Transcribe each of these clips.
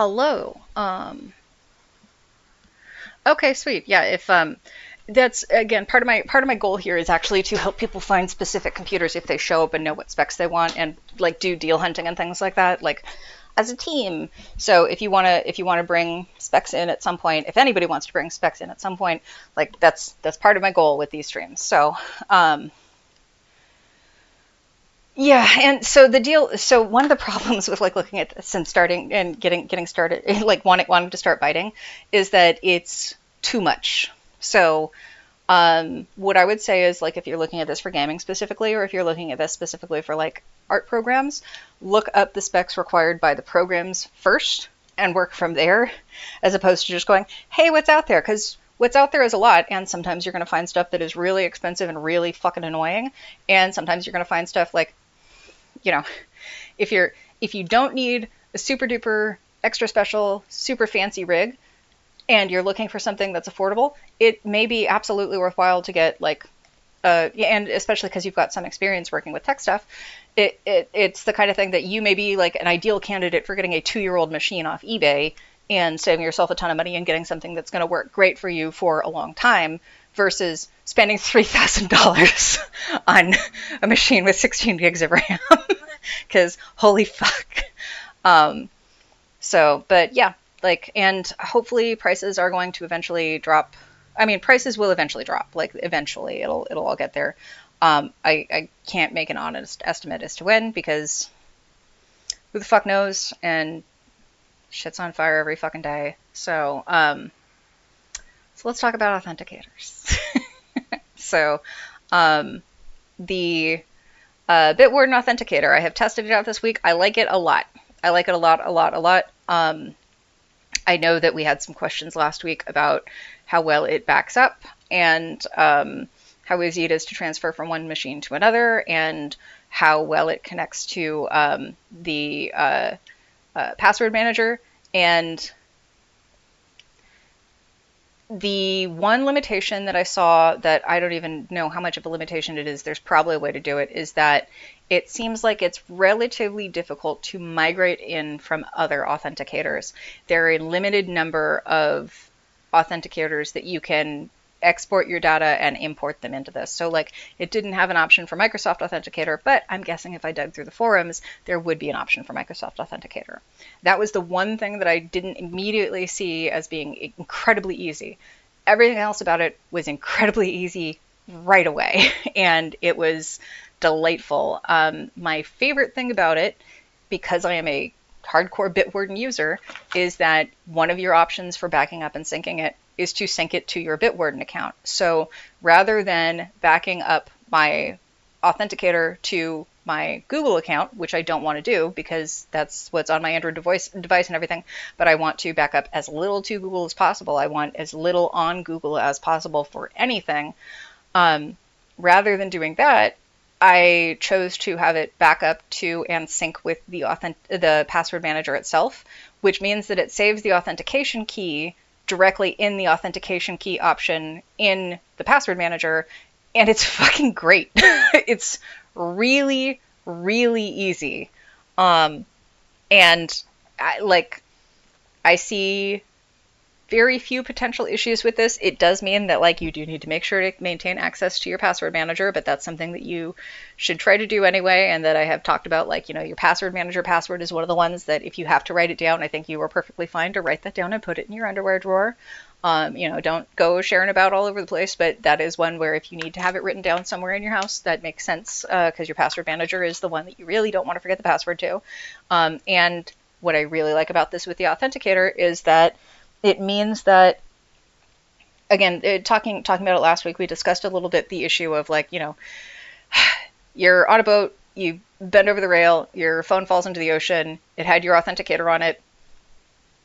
Hello. Okay, sweet. Yeah, if that's again part of my goal here is actually to help people find specific computers if they show up and know what specs they want and like do deal hunting and things like that, like as a team. So if you want to bring specs in at some point, if anybody wants to bring specs in at some point, like that's part of my goal with these streams. So yeah, and so one of the problems with like looking at this and starting and getting started, like wanting to start biting, is that it's too much. So what I would say is, like, if you're looking at this for gaming specifically, or if you're looking at this specifically for like art programs, look up the specs required by the programs first and work from there, as opposed to just going, hey, what's out there? Because what's out there is a lot, and sometimes you're going to find stuff that is really expensive and really fucking annoying, and sometimes you're going to find stuff like, you know, if you don't need a super duper extra special super fancy rig and you're looking for something that's affordable, it may be absolutely worthwhile to get like and especially because you've got some experience working with tech stuff, it's the kind of thing that you may be like an ideal candidate for getting a 2-year-old machine off eBay and saving yourself a ton of money and getting something that's going to work great for you for a long time, versus spending $3,000 on a machine with 16 gigs of RAM. Because holy fuck. But yeah, like, and hopefully prices are going to eventually drop. I mean, prices will eventually drop. Like, eventually, it'll all get there. I can't make an honest estimate as to when, because who the fuck knows? And shit's on fire every fucking day. So let's talk about authenticators. So, the Bitwarden Authenticator, I have tested it out this week. I like it a lot. I like it a lot, a lot, a lot. I know that we had some questions last week about how well it backs up, and how easy it is to transfer from one machine to another, and how well it connects to the password manager. And the one limitation that I saw, that I don't even know how much of a limitation it is, there's probably a way to do it, is that it seems like it's relatively difficult to migrate in from other authenticators. There are a limited number of authenticators that you can export your data and import them into this. So like, it didn't have an option for Microsoft Authenticator, but I'm guessing if I dug through the forums, there would be an option for Microsoft Authenticator. That was the one thing that I didn't immediately see as being incredibly easy. Everything else about it was incredibly easy right away, and it was delightful. My favorite thing about it, because I am a hardcore Bitwarden user, is that one of your options for backing up and syncing it is to sync it to your Bitwarden account. So rather than backing up my authenticator to my Google account, which I don't want to do because that's what's on my Android device and everything, but I want to back up as little to Google as possible. I want as little on Google as possible for anything. Rather than doing that, I chose to have it back up to and sync with the password manager itself, which means that it saves the authentication key directly in the authentication key option in the password manager, and it's fucking great. It's really, really easy. And I see very few potential issues with this. It does mean that like you do need to make sure to maintain access to your password manager, but that's something that you should try to do anyway, and that I have talked about. Like, you know, your password manager password is one of the ones that if you have to write it down, I think you are perfectly fine to write that down and put it in your underwear drawer. You know, don't go sharing about all over the place, but that is one where if you need to have it written down somewhere in your house, that makes sense, because your password manager is the one that you really don't want to forget the password to. And what I really like about this with the Authenticator is that it means that, again, talking about it last week, we discussed a little bit the issue of, like, you know, you're on a boat, you bend over the rail, your phone falls into the ocean, it had your Authenticator on it.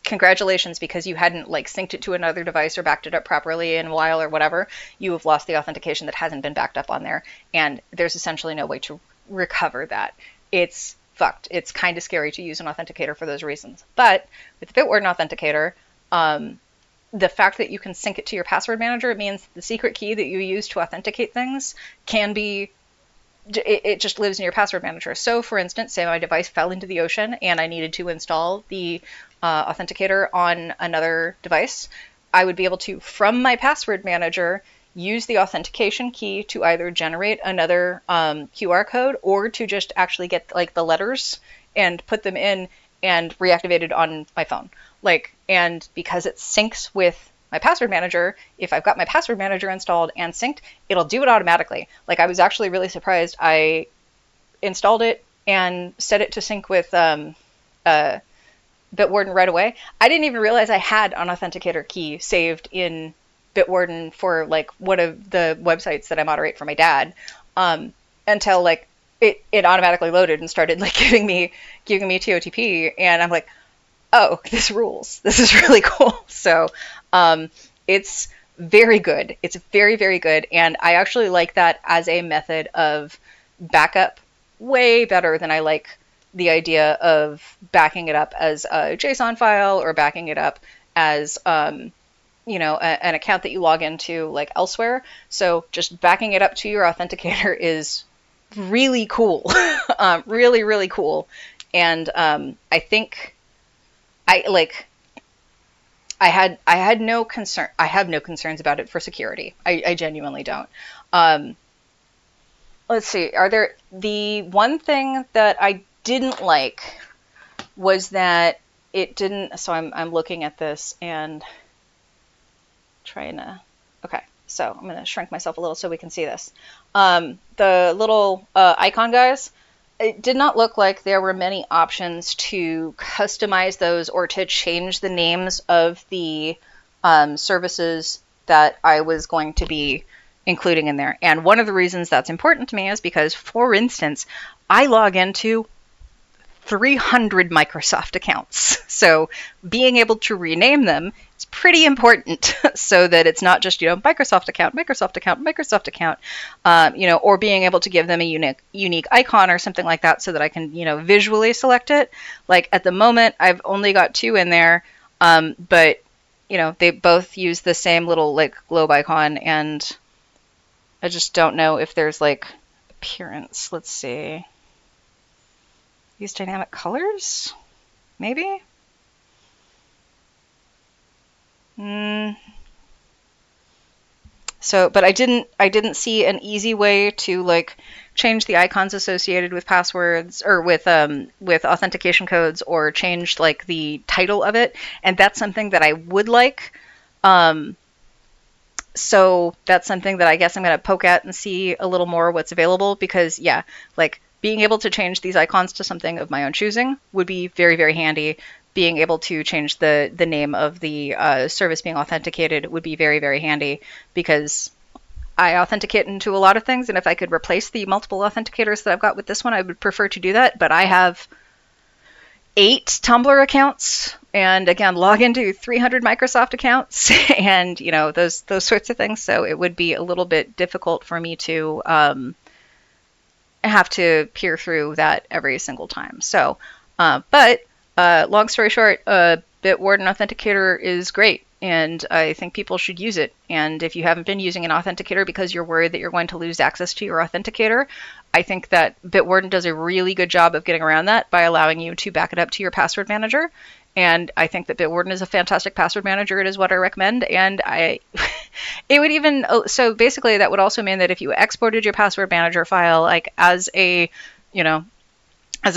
Congratulations, because you hadn't like synced it to another device or backed it up properly in a while or whatever, you have lost the authentication that hasn't been backed up on there, and there's essentially no way to recover that. It's fucked. It's kind of scary to use an authenticator for those reasons. But with the Bitwarden Authenticator, the fact that you can sync it to your password manager, it means the secret key that you use to authenticate things can be, it just lives in your password manager. So for instance, say my device fell into the ocean and I needed to install the Authenticator on another device, I would be able to, from my password manager, use the authentication key to either generate another QR code or to just actually get like the letters and put them in and reactivate it on my phone. Like, and because it syncs with my password manager, if I've got my password manager installed and synced, it'll do it automatically. Like, I was actually really surprised. I installed it and set it to sync with Bitwarden right away. I didn't even realize I had an authenticator key saved in Bitwarden for like one of the websites that I moderate for my dad, until like it automatically loaded and started like giving me TOTP, and I'm like, oh, this rules. This is really cool. So it's very good. It's very, very good, and I actually like that as a method of backup way better than I like the idea of backing it up as a JSON file or backing it up as an account that you log into like elsewhere. So just backing it up to your authenticator is really cool. Really, really cool. And I think I had no concern. I have no concerns about it for security. I genuinely don't. Let's see. The one thing that I didn't like was that it didn't. So I'm looking at this and trying to. Okay, so I'm going to shrink myself a little so we can see this. The little icon guys. It did not look like there were many options to customize those or to change the names of the services that I was going to be including in there. And one of the reasons that's important to me is because, for instance, I log into 300 Microsoft accounts. So being able to rename them is pretty important so that it's not just, Microsoft account, Microsoft account, Microsoft account, or being able to give them a unique icon or something like that so that I can, visually select it. Like at the moment, I've only got 2 in there, but, they both use the same little like globe icon, and I just don't know if there's like appearance. Let's see. Use dynamic colors? Maybe? So, but I didn't see an easy way to like change the icons associated with passwords or with authentication codes, or change like the title of it, and that's something that I would like. So that's something that I guess I'm going to poke at and see a little more what's available, because yeah, like being able to change these icons to something of my own choosing would be very, very handy. Being able to change the name of the service being authenticated would be very, very handy, because I authenticate into a lot of things, and if I could replace the multiple authenticators that I've got with this one, I would prefer to do that. But I have 8 Tumblr accounts, and again, log into 300 Microsoft accounts, and those sorts of things. So it would be a little bit difficult for me to have to peer through that every single time. So, but long story short, Bitwarden Authenticator is great, and I think people should use it. And if you haven't been using an authenticator because you're worried that you're going to lose access to your authenticator, I think that Bitwarden does a really good job of getting around that by allowing you to back it up to your password manager. And I think that Bitwarden is a fantastic password manager. It is what I recommend. And it would even, so basically that would also mean that if you exported your password manager file, like as a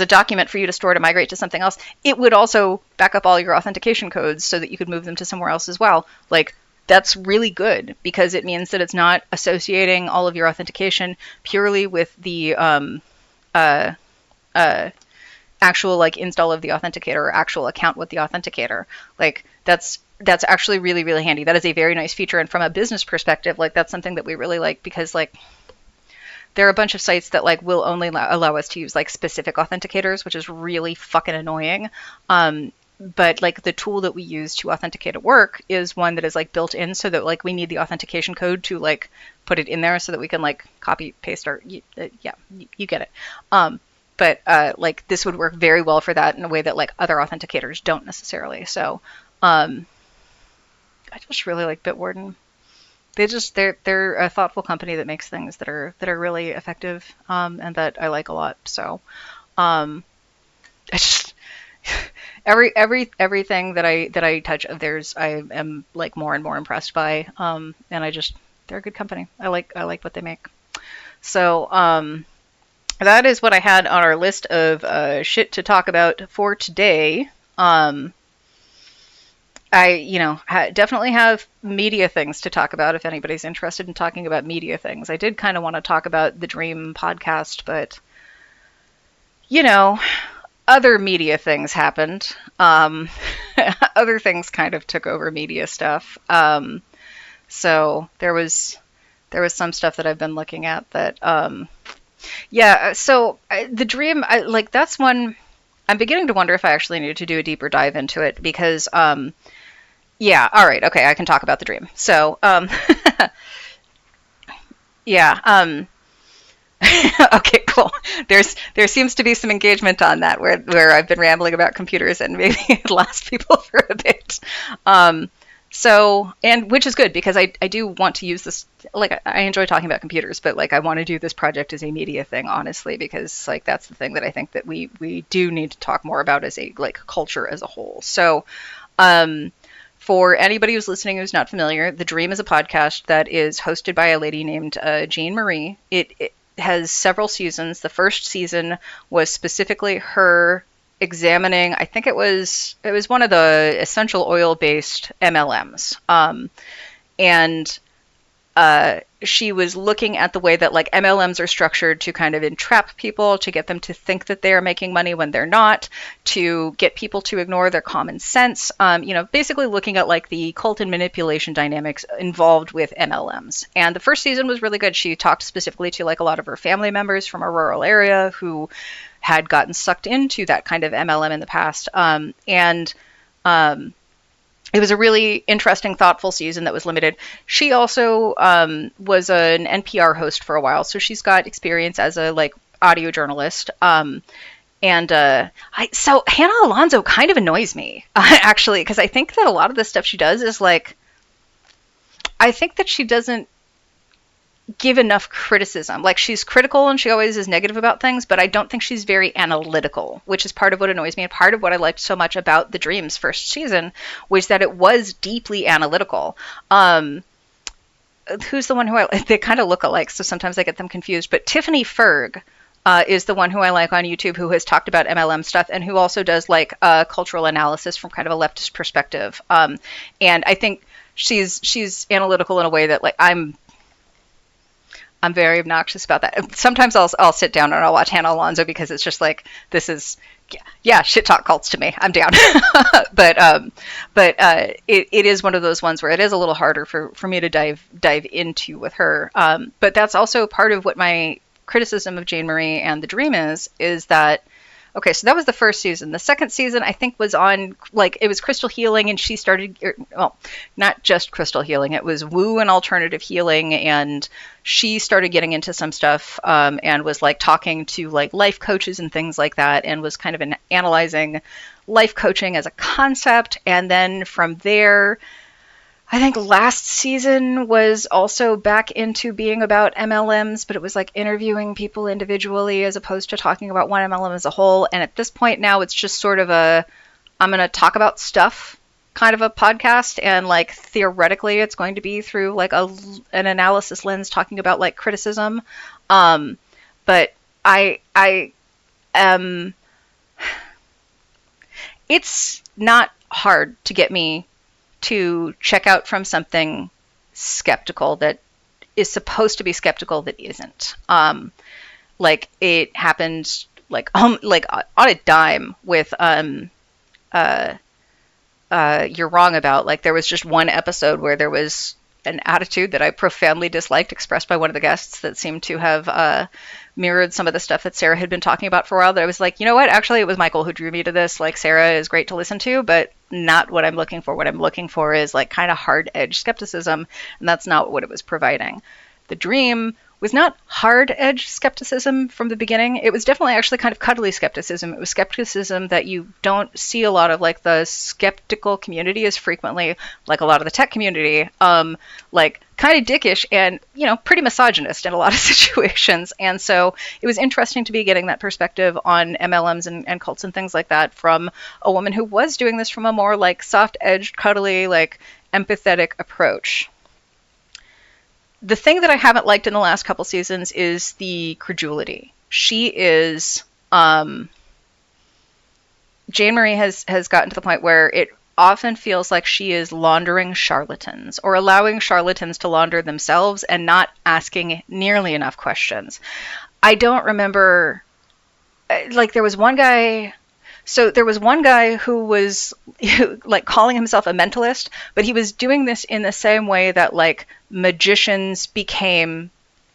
document for you to store to migrate to something else, it would also back up all your authentication codes so that you could move them to somewhere else as well. Like, that's really good, because it means that it's not associating all of your authentication purely with the actual like install of the authenticator or actual account with the authenticator. Like, that's actually really, really handy. That is a very nice feature, and from a business perspective, like that's something that we really like, because like there are a bunch of sites that like will only allow us to use like specific authenticators, which is really fucking annoying. But like the tool that we use to authenticate at work is one that is like built in, so that like we need the authentication code to like put it in there so that we can like copy paste our you get it. But like this would work very well for that in a way that like other authenticators don't necessarily. So I just really like Bitwarden. They're a thoughtful company that makes things that are really effective, and that I like a lot. So I just everything that I touch of theirs, I am like more and more impressed by. And they're a good company. I like what they make. So that is what I had on our list of shit to talk about for today. I, definitely have media things to talk about if anybody's interested in talking about media things. I did kind of want to talk about the Dream podcast, but, other media things happened. Other things kind of took over media stuff. So there was some stuff that I've been looking at that, yeah. So the Dream, that's one. I'm beginning to wonder if I actually need to do a deeper dive into it because, yeah. All right. Okay. I can talk about the Dream. So, yeah. Okay, cool. There seems to be some engagement on that where I've been rambling about computers and maybe it lost people for a bit. So, and which is good because I do want to use this, like I enjoy talking about computers, but like I want to do this project as a media thing, honestly, because like that's the thing that I think that we do need to talk more about as a like culture as a whole. So, for anybody who's listening who's not familiar, The Dream is a podcast that is hosted by a lady named Jane Marie. It has several seasons. The first season was specifically her examining, I think it was one of the essential oil-based MLMs. And she was looking at the way that like MLMs are structured to kind of entrap people, to get them to think that they're making money when they're not, to get people to ignore their common sense, basically looking at like the cult and manipulation dynamics involved with MLMs. And the first season was really good. She talked specifically to like a lot of her family members from a rural area who had gotten sucked into that kind of MLM in the past. It was a really interesting, thoughtful season that was limited. She also was an NPR host for a while, so she's got experience as a like audio journalist. So Hannah Alonso kind of annoys me, actually, because I think that a lot of the stuff she does is like, I think that she doesn't give enough criticism. Like she's critical and she always is negative about things, but I don't think she's very analytical, which is part of what annoys me and part of what I liked so much about The Dream's first season was that it was deeply analytical. Who's the one who they kind of look alike, so sometimes I get them confused, but Tiffany Ferg is the one who I like on YouTube who has talked about MLM stuff and who also does like cultural analysis from kind of a leftist perspective. And I think she's analytical in a way that like I'm very obnoxious about that. Sometimes I'll sit down and I'll watch Hannah Alonso because it's just like, this is, yeah, shit talk cults to me. I'm down. But it is one of those ones where it is a little harder for me to dive into with her. But that's also part of what my criticism of Jane Marie and The Dream is that, okay, so that was the first season. The second season, I think, was on, like, it was crystal healing, and she started, well, not just crystal healing, it was woo and alternative healing, and she started getting into some stuff and was, like, talking to, like, life coaches and things like that, and was kind of analyzing life coaching as a concept, and then from there, I think last season was also back into being about MLMs, but it was like interviewing people individually as opposed to talking about one MLM as a whole. And at this point now, it's just sort of I'm going to talk about stuff kind of a podcast. And like theoretically, it's going to be through like an analysis lens talking about like criticism. But it's not hard to get me to check out from something skeptical that is supposed to be skeptical that isn't. Like it happened like on a dime with You're Wrong About. Like there was just one episode where there was an attitude that I profoundly disliked expressed by one of the guests that seemed to have mirrored some of the stuff that Sarah had been talking about for a while, that I was like, you know what, actually it was Michael who drew me to this. Like Sarah is great to listen to, but not what I'm looking for. What I'm looking for is like kind of hard edge skepticism, and that's not what it was providing. The Dream was not hard edge skepticism from the beginning. It was definitely actually kind of cuddly skepticism. It was skepticism that you don't see a lot of. Like the skeptical community is frequently, like a lot of the tech community, like kind of dickish and, pretty misogynist in a lot of situations. And so it was interesting to be getting that perspective on MLMs and cults and things like that from a woman who was doing this from a more like soft-edged, cuddly, like empathetic approach. The thing that I haven't liked in the last couple seasons is the credulity. She is, Jane Marie has gotten to the point where it often feels like she is laundering charlatans or allowing charlatans to launder themselves and not asking nearly enough questions. I don't remember, like there was one guy who was like calling himself a mentalist, but he was doing this in the same way that like magicians became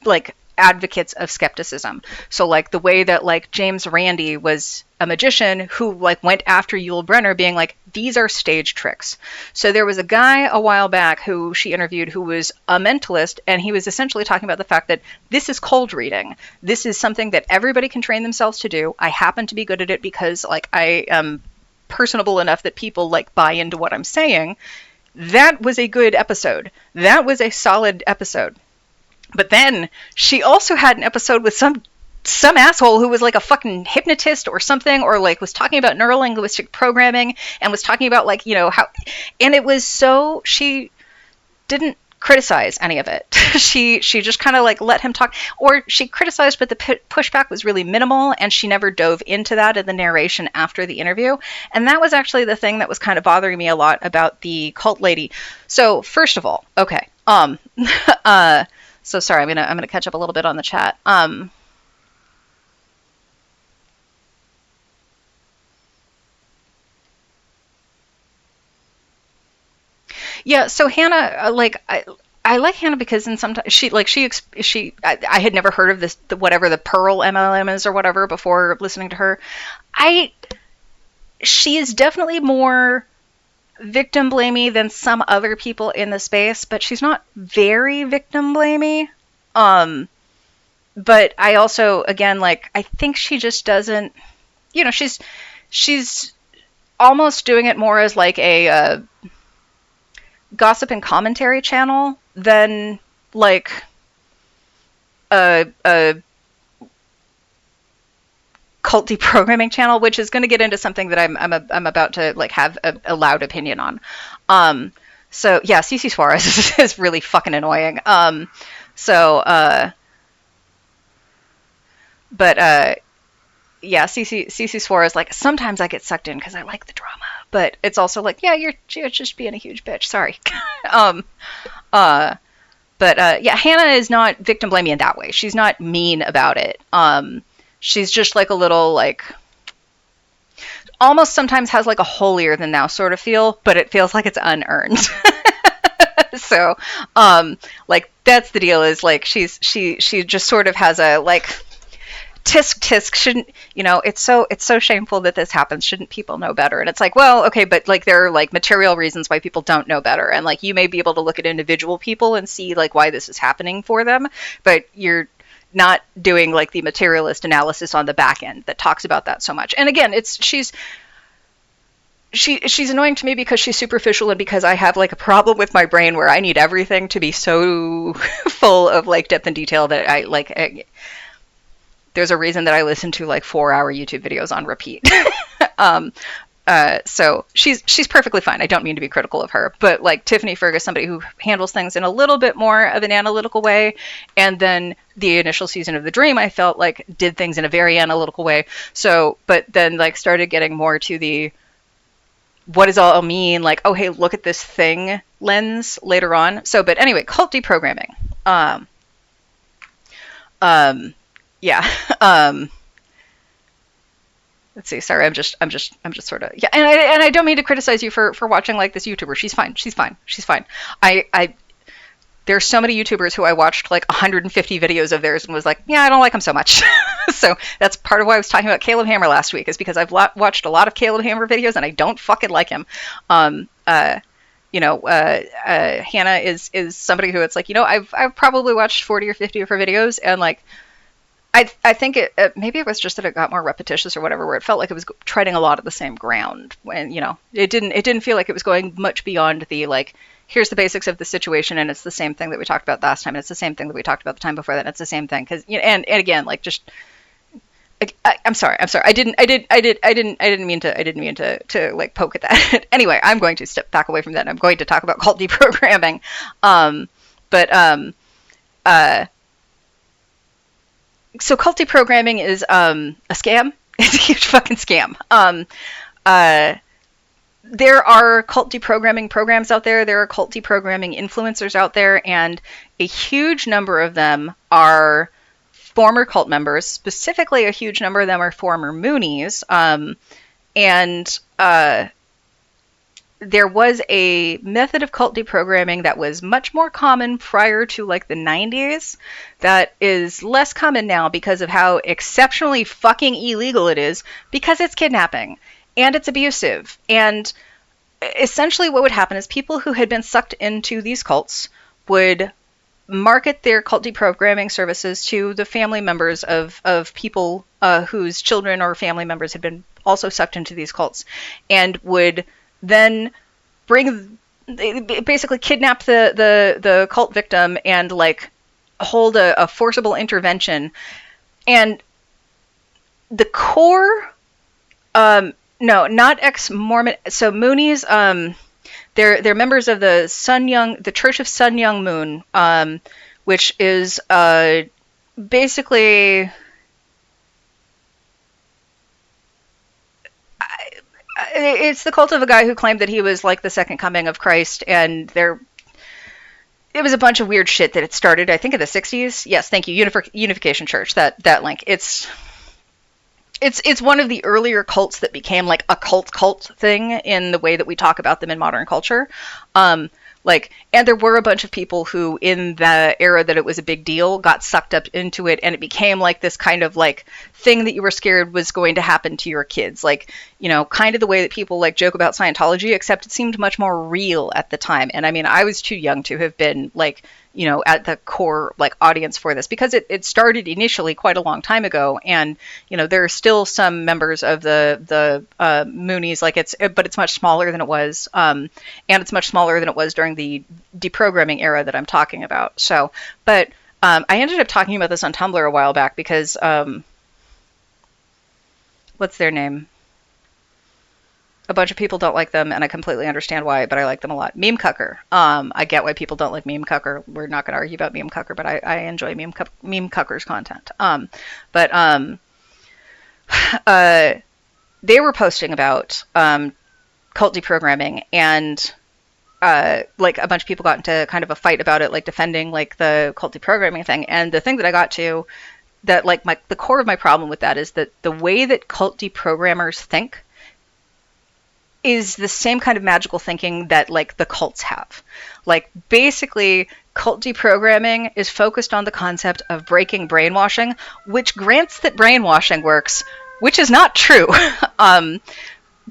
like advocates of skepticism. So like the way that like James Randi was a magician who like went after Yul Brynner being like, these are stage tricks. So there was a guy a while back who she interviewed who was a mentalist, and he was essentially talking about the fact that this is cold reading. This is something that everybody can train themselves to do. I happen to be good at it because like I am personable enough that people like buy into what I'm saying. That was a good episode. That was a solid episode. But then she also had an episode with some asshole who was like a fucking hypnotist or something, or like was talking about neurolinguistic programming and was talking about like, how, and it was so, she didn't criticize any of it. She just kind of like let him talk, or she criticized, but the pushback was really minimal, and she never dove into that in the narration after the interview. And that was actually the thing that was kind of bothering me a lot about the cult lady. So first of all, okay, so sorry, I'm gonna catch up a little bit on the chat. Yeah, so Hannah, like I like Hannah because in sometimes I had never heard of this, whatever the Pearl MLM is or whatever before listening to her. She is definitely more victim blamey than some other people in the space, but she's not very victim blamey. But I also, again, like, I think she just doesn't, she's almost doing it more as like a gossip and commentary channel than like a cult deprogramming channel, which is going to get into something that I'm about to like have a loud opinion on. So yeah, Cece Suarez is really fucking annoying. Yeah, Cece Suarez, like sometimes I get sucked in because I like the drama, but it's also like, yeah, you're just being a huge bitch. Sorry. Yeah, Hannah is not victim blaming in that way. She's not mean about it. She's just like a little like almost sometimes has like a holier than thou sort of feel, but it feels like it's unearned. So, like that's the deal, is like she just sort of has a like tisk shouldn't, it's so shameful that this happens. Shouldn't people know better? And it's like, well, okay, but like there are like material reasons why people don't know better, and like you may be able to look at individual people and see like why this is happening for them, but you're not doing like the materialist analysis on the back end that talks about that so much. And again, she's annoying to me because she's superficial and because I have like a problem with my brain where I need everything to be so full of like depth and detail that I like. There's a reason that I listen to like 4-hour YouTube videos on repeat. So she's perfectly fine. I don't mean to be critical of her, but like Tiffany Fergus, somebody who handles things in a little bit more of an analytical way, and then the initial season of The Dream, I felt like did things in a very analytical way. So, but then like started getting more to the what does all mean, like, oh hey, look at this thing lens later on. So, but anyway, cult deprogramming. Yeah. Let's see. Sorry, I'm just sort of, yeah. And I don't mean to criticize you for watching like this YouTuber. She's fine. There's so many YouTubers who I watched like 150 videos of theirs and was like, yeah, I don't like them so much. So that's part of why I was talking about Caleb Hammer last week, is because I've watched a lot of Caleb Hammer videos and I don't fucking like him. Hannah is somebody who it's like, I've probably watched 40 or 50 of her videos, and like, I think maybe it was just that it got more repetitious or whatever, where it felt like it was treading a lot of the same ground when, it didn't feel like it was going much beyond the like, here's the basics of the situation, and it's the same thing that we talked about last time, and it's the same thing that we talked about the time before that, and it's the same thing, because, you know, and again, like, just, I'm sorry. I didn't mean to like poke at that. Anyway, I'm going to step back away from that, and I'm going to talk about cult deprogramming. Uh, so cult deprogramming is a scam. It's a huge fucking scam. There are cult deprogramming programs out there. There are cult deprogramming influencers out there, and a huge number of them are former cult members. Specifically, a huge number of them are former Moonies. And there was a method of cult deprogramming that was much more common prior to like the 90s that is less common now because of how exceptionally fucking illegal it is, because it's kidnapping and it's abusive. And essentially what would happen is people who had been sucked into these cults would market their cult deprogramming services to the family members of people whose children or family members had been also sucked into these cults, and would then basically kidnap the cult victim and like hold a forcible intervention. And the core, no, not ex-Mormon, so Moonies, they're members of the Church of Sun Young Moon, which is basically, it's the cult of a guy who claimed that he was like the second coming of Christ, and it was a bunch of weird shit that it started, I think, in the 60s. Yes, thank you, Unification Church, that link. It's one of the earlier cults that became like a cult thing in the way that we talk about them in modern culture. And there were a bunch of people who, in the era that it was a big deal, got sucked up into it, and it became like this kind of like thing that you were scared was going to happen to your kids. Like, you know, kind of the way that people like joke about Scientology, except it seemed much more real at the time. And I mean, I was too young to have been like, you know, at the core like audience for this, because it started initially quite a long time ago, and you know, there are still some members of the Moonies, like but it's much smaller than it was, and it's much smaller than it was during the deprogramming era that I'm talking about. So, but I ended up talking about this on Tumblr a while back because what's their name? A bunch of people don't like them, and I completely understand why, but I like them a lot. Meme Cucker. I get why people don't like Meme Cucker. We're not going to argue about Meme Cucker, but I enjoy Meme Cucker's content. They were posting about cult deprogramming, and like a bunch of people got into kind of a fight about it, like defending like the cult deprogramming thing. And the thing that I got to, that like the core of my problem with that is that the way that cult deprogrammers think is the same kind of magical thinking that like the cults have. Like basically cult deprogramming is focused on the concept of breaking brainwashing, which grants that brainwashing works, which is not true.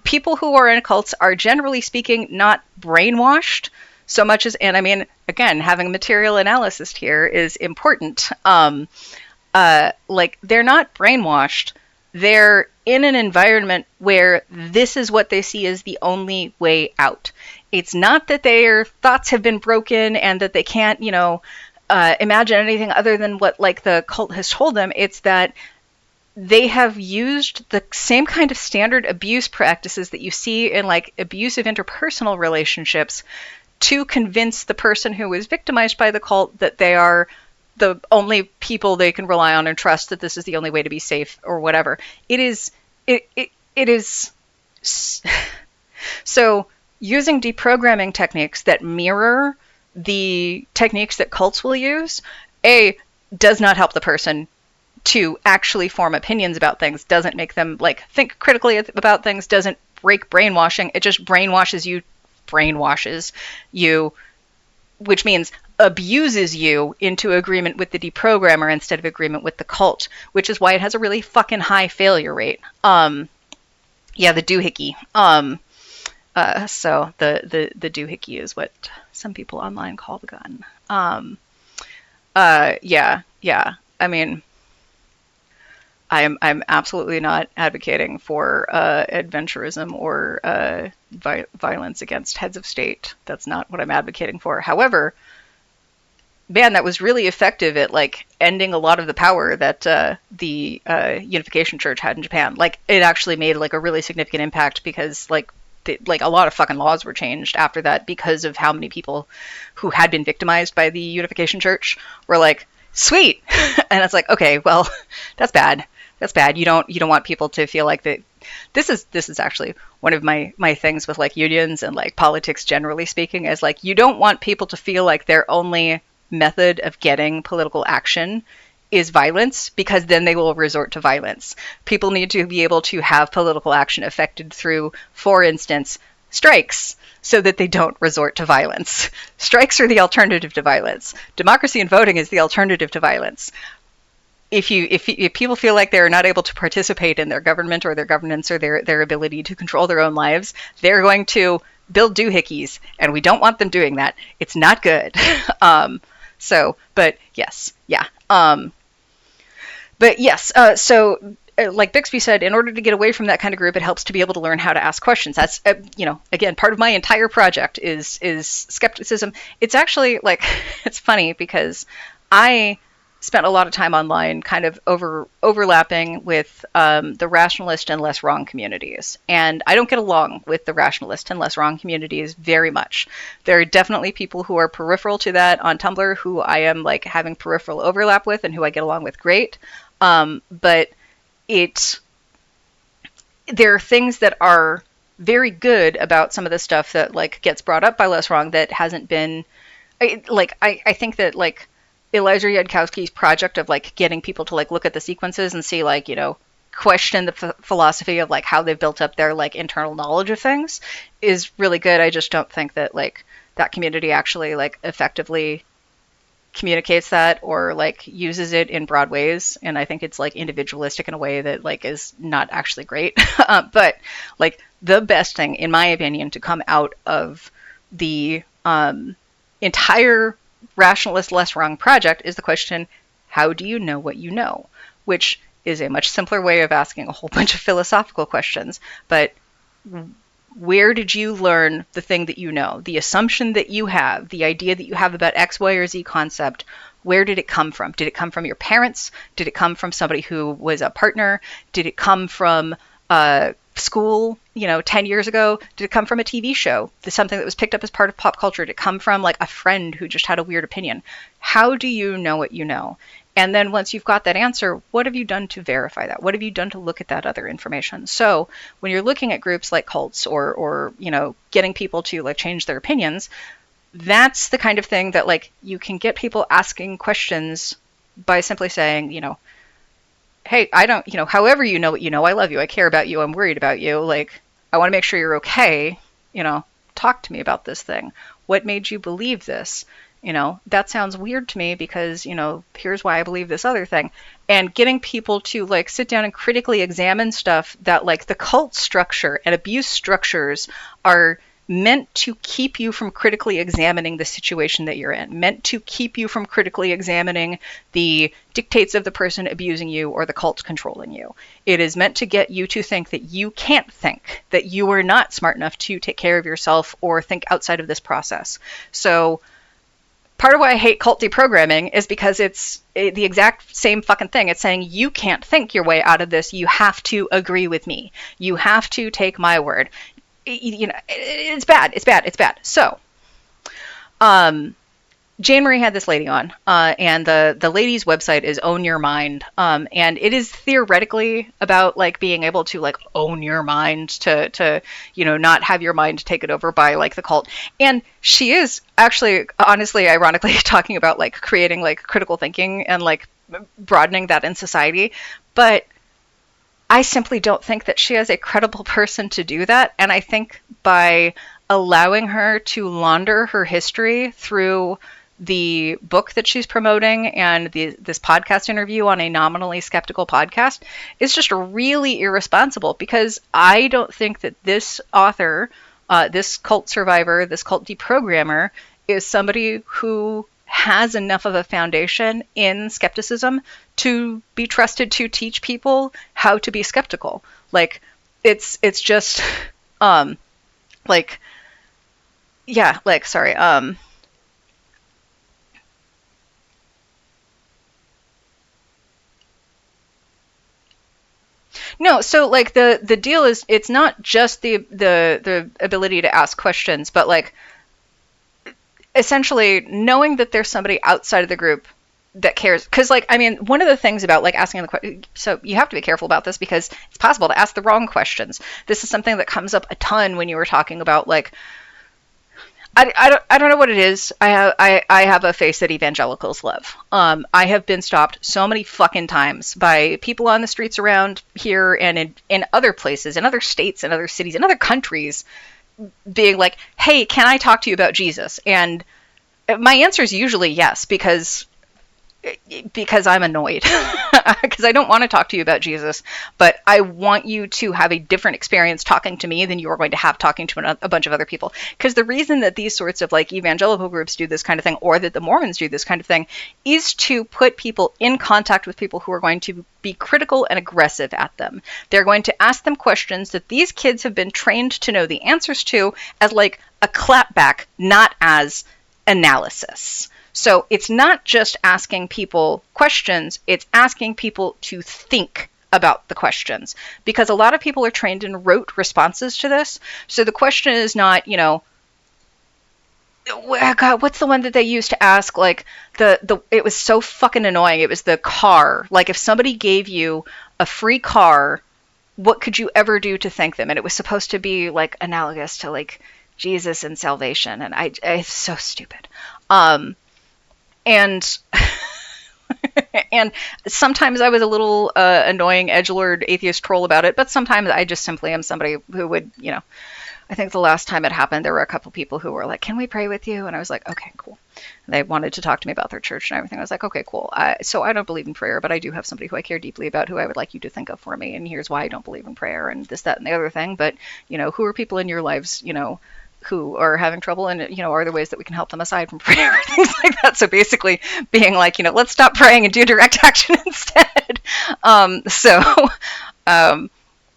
People who are in cults are generally speaking not brainwashed so much as, and I mean, again, having material analysis here is important. Like they're not brainwashed. They're in an environment where this is what they see as the only way out. It's not that their thoughts have been broken and that they can't, you know, imagine anything other than what like the cult has told them. It's that they have used the same kind of standard abuse practices that you see in like abusive interpersonal relationships to convince the person who is victimized by the cult that they are the only people they can rely on and trust, that this is the only way to be safe or whatever. It is so using deprogramming techniques that mirror the techniques that cults will use, does not help the person to actually form opinions about things, doesn't make them like think critically about things, doesn't break brainwashing. It just brainwashes you, which means abuses you into agreement with the deprogrammer instead of agreement with the cult, which is why it has a really fucking high failure rate. The doohickey. So the doohickey is what some people online call the gun. I mean, I'm absolutely not advocating for adventurism or violence against heads of state. That's not what I'm advocating for. However, man, that was really effective at like ending a lot of the power that the Unification Church had in Japan. Like, it actually made like a really significant impact because like a lot of fucking laws were changed after that because of how many people who had been victimized by the Unification Church were like, sweet. And it's like, okay, well, that's bad. That's bad. You don't want people to feel like that. This is actually one of my things with like unions and like politics generally speaking, is like, you don't want people to feel like their only method of getting political action is violence, because then they will resort to violence. People need to be able to have political action effected through, for instance, strikes, so that they don't resort to violence. Strikes are the alternative to violence. Democracy and voting is the alternative to violence. If people feel like they're not able to participate in their government or their governance or their ability to control their own lives, they're going to build doohickeys, and we don't want them doing that. It's not good. But yes, yeah. But yes, so like Bixby said, in order to get away from that kind of group, it helps to be able to learn how to ask questions. That's, again, part of my entire project is skepticism. It's actually like, it's funny because I spent a lot of time online kind of overlapping with the rationalist and less wrong communities. And I don't get along with the rationalist and less wrong communities very much. There are definitely people who are peripheral to that on Tumblr who I am like having peripheral overlap with and who I get along with great. But there are things that are very good about some of the stuff that like gets brought up by less wrong that hasn't been, I think that like Elijah Yudkowsky's project of like getting people to like look at the sequences and see like, question the philosophy of like how they've built up their like internal knowledge of things is really good. I just don't think that like that community actually like effectively communicates that or like uses it in broad ways, and I think it's like individualistic in a way that like is not actually great. But like the best thing in my opinion to come out of the entire rationalist less wrong project is the question, how do you know what you know? Which is a much simpler way of asking a whole bunch of philosophical questions. But where did you learn the thing that you know? The assumption that you have, the idea that you have about X, Y, or Z concept, where did it come from? Did it come from your parents? Did it come from somebody who was a partner? Did it come from school, 10 years ago? Did it come from a TV show? Something that was picked up as part of pop culture? Did it come from like a friend who just had a weird opinion? How do you know what you know? And then once you've got that answer, what have you done to verify that? What have you done to look at that other information? So when you're looking at groups like cults or getting people to like change their opinions, that's the kind of thing that like you can get people asking questions by simply saying, hey, I don't, however you know what you know, I love you, I care about you, I'm worried about you, like, I want to make sure you're okay, talk to me about this thing. What made you believe this? That sounds weird to me because, here's why I believe this other thing. And getting people to like sit down and critically examine stuff that like the cult structure and abuse structures are meant to keep you from critically examining the situation that you're in, meant to keep you from critically examining the dictates of the person abusing you or the cult controlling you. It is meant to get you to think that you can't think, that you are not smart enough to take care of yourself or think outside of this process. So part of why I hate cult deprogramming is because it's the exact same fucking thing. It's saying you can't think your way out of this. You have to agree with me. You have to take my word. It's bad. It's bad. It's bad. So, Jane Marie had this lady on, and the lady's website is Own Your Mind, and it is theoretically about like being able to like own your mind to not have your mind taken over by like the cult. And she is actually, honestly, ironically, talking about like creating like critical thinking and like broadening that in society, but I simply don't think that she is a credible person to do that. And I think by allowing her to launder her history through the book that she's promoting and this podcast interview on a nominally skeptical podcast is just really irresponsible, because I don't think that this author, this cult survivor, this cult deprogrammer is somebody who has enough of a foundation in skepticism to be trusted to teach people how to be skeptical. Like, it's just, like, yeah, like, sorry, no, so like the deal is it's not just the ability to ask questions, but like essentially knowing that there's somebody outside of the group that cares. Because like, I mean, one of the things about like asking the question, so you have to be careful about this because it's possible to ask the wrong questions. This is something that comes up a ton when you were talking about like, I don't know what it is. I have a face that evangelicals love. I have been stopped so many fucking times by people on the streets around here and in other places, in other states, in other cities, in other countries, being like, "Hey, can I talk to you about Jesus?" And my answer is usually yes, because I'm annoyed. Because I don't want to talk to you about Jesus, but I want you to have a different experience talking to me than you are going to have talking to a bunch of other people. Because the reason that these sorts of like evangelical groups do this kind of thing, or that the Mormons do this kind of thing, is to put people in contact with people who are going to be critical and aggressive at them. They're going to ask them questions that these kids have been trained to know the answers to as like a clapback, not as analysis. So it's not just asking people questions, it's asking people to think about the questions. Because a lot of people are trained in rote responses to this. So the question is not, you know, God, what's the one that they used to ask? Like it was so fucking annoying. It was the car. Like if somebody gave you a free car, what could you ever do to thank them? And it was supposed to be like analogous to like Jesus and salvation. And it's so stupid. And and sometimes I was a little annoying edgelord atheist troll about it, but sometimes I just simply am somebody who would, you know, I think the last time it happened, there were a couple people who were like, "Can we pray with you?" And I was like, "Okay, cool." And they wanted to talk to me about their church and everything. I was like, "Okay, cool." So I don't believe in prayer, but I do have somebody who I care deeply about who I would like you to think of for me. And here's why I don't believe in prayer and this, that, and the other thing. But, you know, who are people in your lives, you know, who are having trouble, and you know, are there ways that we can help them aside from prayer, things like that. So basically being like, you know, let's stop praying and do direct action instead.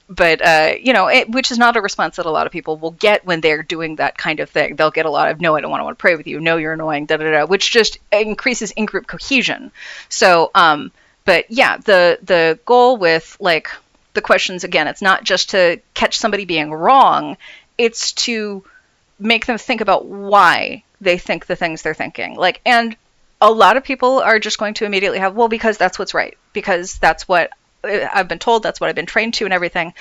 But you know, which is not a response that a lot of people will get when they're doing that kind of thing. They'll get a lot of, "No, I don't want to pray with you. No, you're annoying, da da da," which just increases in-group cohesion. So but yeah, the goal with like the questions, again, it's not just to catch somebody being wrong, it's to make them think about why they think the things they're thinking. Like, and a lot of people are just going to immediately have, well, because that's what's right, because that's what I've been told, that's what I've been trained to and everything.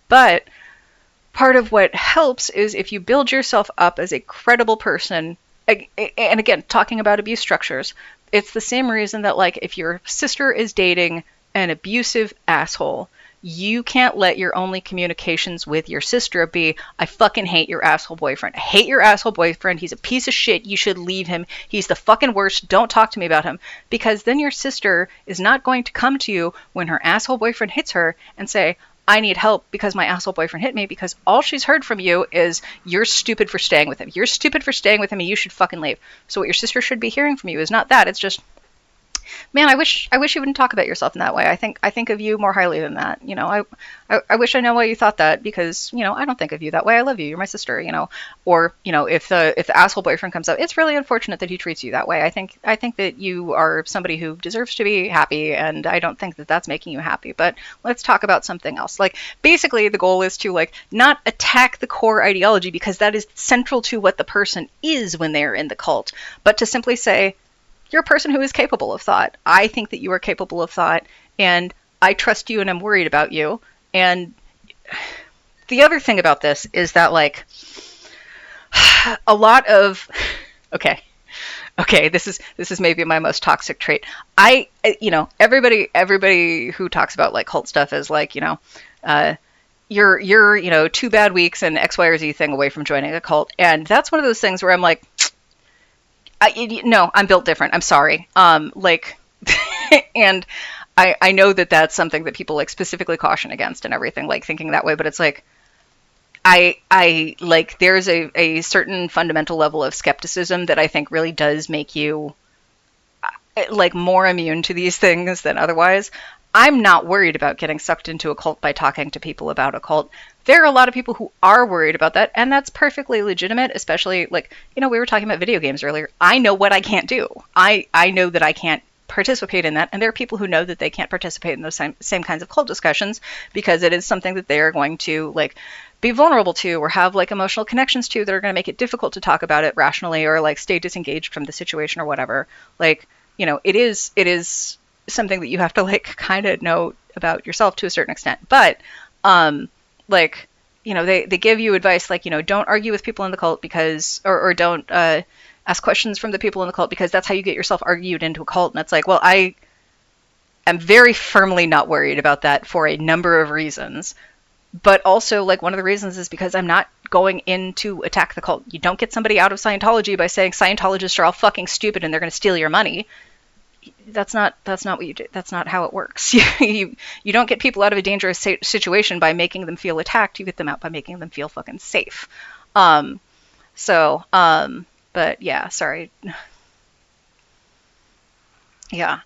But part of what helps is if you build yourself up as a credible person, and again, talking about abuse structures, it's the same reason that like if your sister is dating an abusive asshole, you can't let your only communications with your sister be, "I fucking hate your asshole boyfriend. I hate your asshole boyfriend. He's a piece of shit. You should leave him. He's the fucking worst. Don't talk to me about him." Because then your sister is not going to come to you when her asshole boyfriend hits her and say, "I need help because my asshole boyfriend hit me," because all she's heard from you is, "You're stupid for staying with him. You're stupid for staying with him and you should fucking leave." So what your sister should be hearing from you is not that. It's just, "Man, I wish you wouldn't talk about yourself in that way. I think of you more highly than that. You know, I wish I know why you thought that, because, you know, I don't think of you that way. I love you. You're my sister, you know." Or, you know, if the asshole boyfriend comes up, "It's really unfortunate that he treats you that way. I think that you are somebody who deserves to be happy, and I don't think that that's making you happy. But let's talk about something else." Like, basically the goal is to like not attack the core ideology, because that is central to what the person is when they're in the cult, but to simply say, "You're a person who is capable of thought. I think that you are capable of thought, and I trust you and I'm worried about you." And the other thing about this is that like a lot of okay, this is maybe my most toxic trait. You know, everybody who talks about like cult stuff is like, you know, you're you know 2 bad weeks and X, Y, or Z thing away from joining a cult. And that's one of those things where I'm like, no, I'm built different. I'm sorry. Like, and I know that that's something that people like specifically caution against and everything, like thinking that way. But it's like, I like, there's a certain fundamental level of skepticism that I think really does make you like more immune to these things than otherwise. I'm not worried about getting sucked into a cult by talking to people about a cult. There are a lot of people who are worried about that, and that's perfectly legitimate, especially like, we were talking about video games earlier. I know what I can't do. I know that I can't participate in that, and there are people who know that they can't participate in those same kinds of cult discussions because it is something that they are going to like be vulnerable to or have like emotional connections to that are going to make it difficult to talk about it rationally or like stay disengaged from the situation or whatever. Like, it is something that you have to like kind of know about yourself to a certain extent. But like, they give you advice like, don't argue with people in the cult because or don't ask questions from the people in the cult because that's how you get yourself argued into a cult. And it's like, well, I am very firmly not worried about that for a number of reasons. But also, like, one of the reasons is because I'm not going in to attack the cult. You don't get somebody out of Scientology by saying Scientologists are all fucking stupid and they're going to steal your money. That's not what you do. That's not how it works. You don't get people out of a dangerous situation by making them feel attacked. You get them out by making them feel fucking safe. But yeah, sorry. Yeah.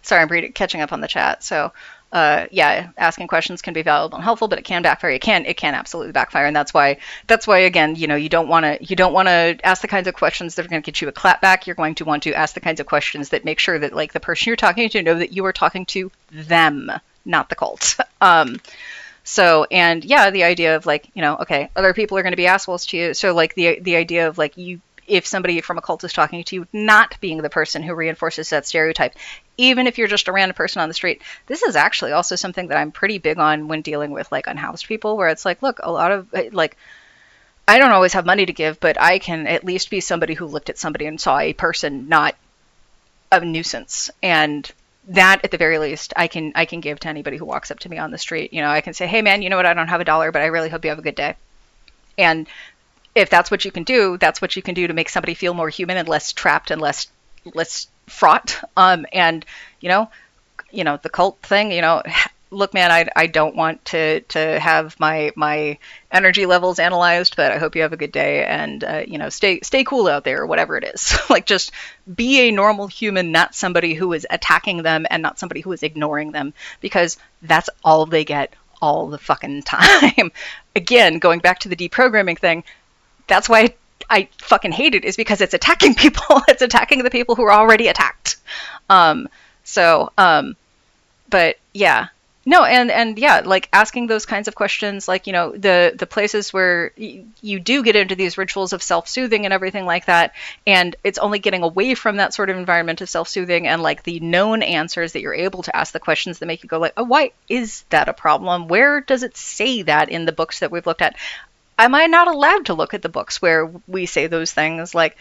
Sorry, I'm catching up on the chat. So, yeah, asking questions can be valuable and helpful, but it can backfire. It can absolutely backfire, and that's why again, you don't want to ask the kinds of questions that are going to get you a clap back. You're going to want to ask the kinds of questions that make sure that like the person you're talking to know that you are talking to them, not the cult. So, and yeah, the idea of like, okay, other people are going to be assholes to you. So like the idea of like if somebody from a cult is talking to you, not being the person who reinforces that stereotype, even if you're just a random person on the street. This is actually also something that I'm pretty big on when dealing with like unhoused people, where it's like, look, a lot of like, I don't always have money to give, but I can at least be somebody who looked at somebody and saw a person, not a nuisance. And that at the very least I can give to anybody who walks up to me on the street. I can say, hey man, you know what, I don't have $1, but I really hope you have a good day. And if that's what you can do, that's what you can do to make somebody feel more human and less trapped and less fraught. And the cult thing, look, man, I don't want to have my energy levels analyzed, but I hope you have a good day and stay cool out there or whatever it is. Like, just be a normal human, not somebody who is attacking them and not somebody who is ignoring them, because that's all they get all the fucking time. Again, going back to the deprogramming thing, that's why I fucking hate it, is because it's attacking people. It's attacking the people who are already attacked. But yeah, no, and yeah, like asking those kinds of questions, like, the places where you do get into these rituals of self-soothing and everything like that, and it's only getting away from that sort of environment of self-soothing and like the known answers that you're able to ask the questions that make you go like, oh, why is that a problem? Where does it say that in the books that we've looked at? Am I not allowed to look at the books where we say those things? Like,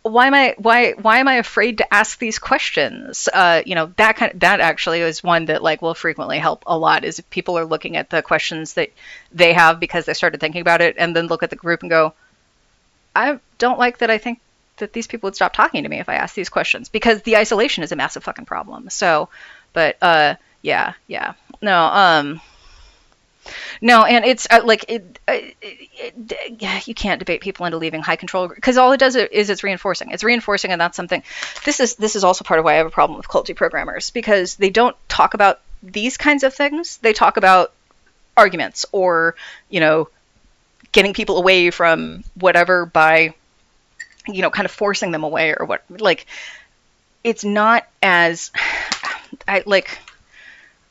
why am I afraid to ask these questions? That actually is one that like will frequently help a lot, is if people are looking at the questions that they have because they started thinking about it, and then look at the group and go, I don't like that. I think that these people would stop talking to me if I ask these questions, because the isolation is a massive fucking problem. So, but yeah, no, and it's you can't debate people into leaving high control, because all it does is it's reinforcing. It's reinforcing, and that's something. This is also part of why I have a problem with cult deprogrammers, because they don't talk about these kinds of things. They talk about arguments or getting people away from whatever by kind of forcing them away or what. Like, it's not as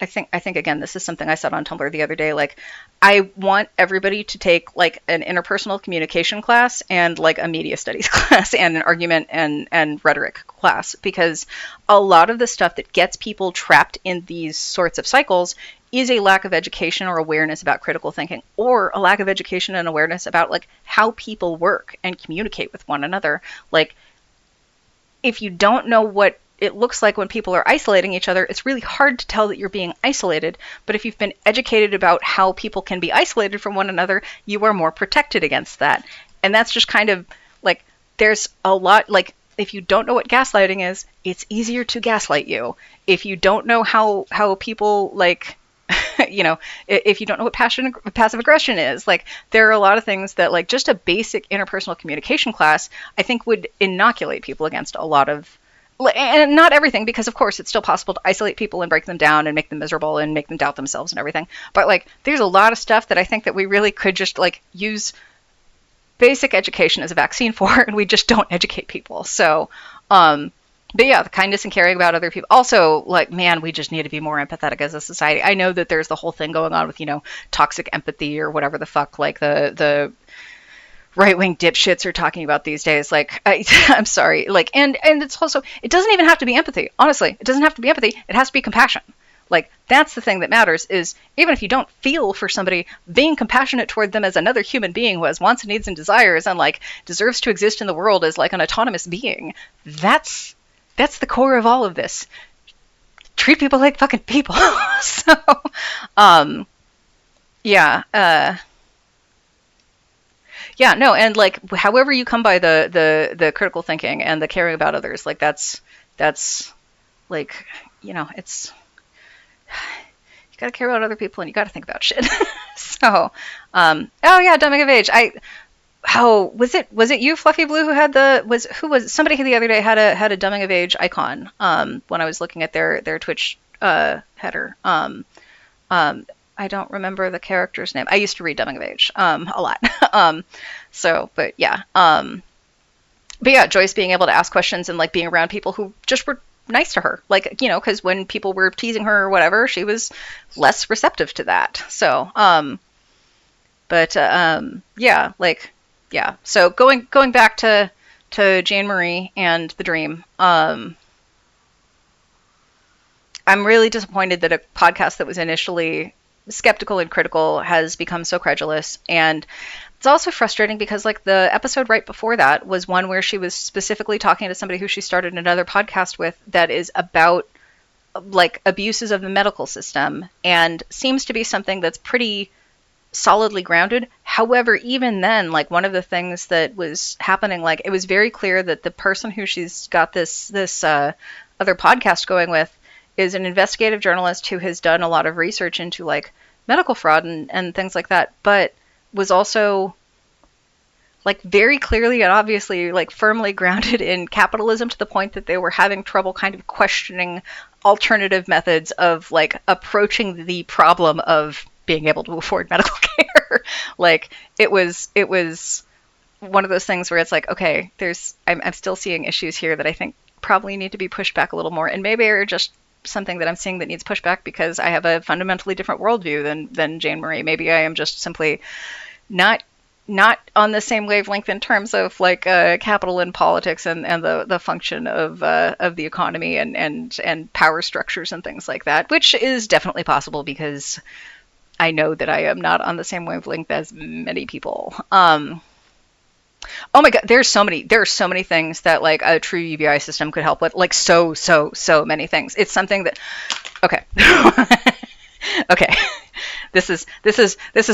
I think again, this is something I said on Tumblr the other day. Like, I want everybody to take like an interpersonal communication class and like a media studies class and an argument and rhetoric class, because a lot of the stuff that gets people trapped in these sorts of cycles is a lack of education or awareness about critical thinking, or a lack of education and awareness about like how people work and communicate with one another. Like, if you don't know what it looks like when people are isolating each other, it's really hard to tell that you're being isolated. But if you've been educated about how people can be isolated from one another, you are more protected against that. And that's just kind of like, there's a lot, like, if you don't know what gaslighting is, it's easier to gaslight you. If you don't know how people like if you don't know what passive aggression is, like there are a lot of things that like just a basic interpersonal communication class, I think would inoculate people against a lot of, and not everything, because of course it's still possible to isolate people and break them down and make them miserable and make them doubt themselves and everything. But like there's a lot of stuff that I think that we really could just like use basic education as a vaccine for, and we just don't educate people. So, but yeah, the kindness and caring about other people. Also, like, man, we just need to be more empathetic as a society. I know that there's the whole thing going on with, toxic empathy or whatever the fuck, like the right-wing dipshits are talking about these days. Like, I'm sorry. Like, and it's also, it doesn't even have to be empathy. Honestly, it doesn't have to be empathy. It has to be compassion. Like, that's the thing that matters, is even if you don't feel for somebody, being compassionate toward them as another human being who has wants and needs and desires and, like, deserves to exist in the world as, like, an autonomous being. That's the core of all of this. Treat people like fucking people. So, yeah. Yeah, no, and like however you come by the critical thinking and the caring about others, like that's like, it's, you gotta care about other people and you gotta think about shit. So, oh yeah, dumbing of age. Was it you, Fluffy Blue, who had somebody the other day had a dumbing of age icon when I was looking at their Twitch header. I don't remember the character's name. I used to read Dumbing of Age a lot. But yeah, Joyce being able to ask questions and like being around people who just were nice to her, like, because when people were teasing her or whatever, she was less receptive to that. So, yeah. So going back to Jane Marie and the dream, I'm really disappointed that a podcast that was initially skeptical and critical has become so credulous. And it's also frustrating because like the episode right before that was one where she was specifically talking to somebody who she started another podcast with that is about like abuses of the medical system, and seems to be something that's pretty solidly grounded. However, even then, like one of the things that was happening, like it was very clear that the person who she's got this other podcast going with is an investigative journalist who has done a lot of research into like medical fraud and things like that, but was also like very clearly and obviously like firmly grounded in capitalism, to the point that they were having trouble kind of questioning alternative methods of like approaching the problem of being able to afford medical care. Like it was one of those things where it's like, okay, I'm still seeing issues here that I think probably need to be pushed back a little more, and maybe are just something that I'm seeing that needs pushback because I have a fundamentally different worldview than Jane Marie. Maybe I am just simply not on the same wavelength in terms of like capital and politics and the function of the economy and power structures and things like that, which is definitely possible because I know that I am not on the same wavelength as many people. Oh my God, there are so many things that like a true UBI system could help with, like so many things. It's something that, okay. Okay. This is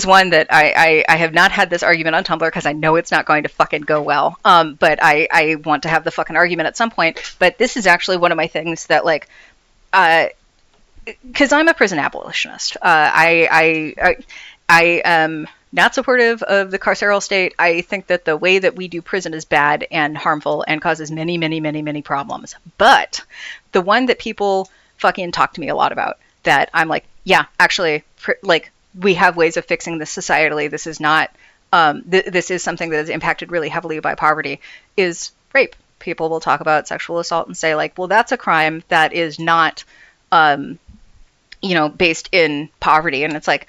one that I have not had this argument on Tumblr because I know it's not going to fucking go well. But I want to have the fucking argument at some point. But this is actually one of my things that like, because I'm a prison abolitionist. I am not supportive of the carceral state. I think that the way that we do prison is bad and harmful and causes many problems. But the one that people fucking talk to me a lot about, that I'm like, yeah, actually, like, we have ways of fixing this societally. This is not, this is something that is impacted really heavily by poverty, is rape. People will talk about sexual assault and say like, well, that's a crime that is not, based in poverty. And it's like,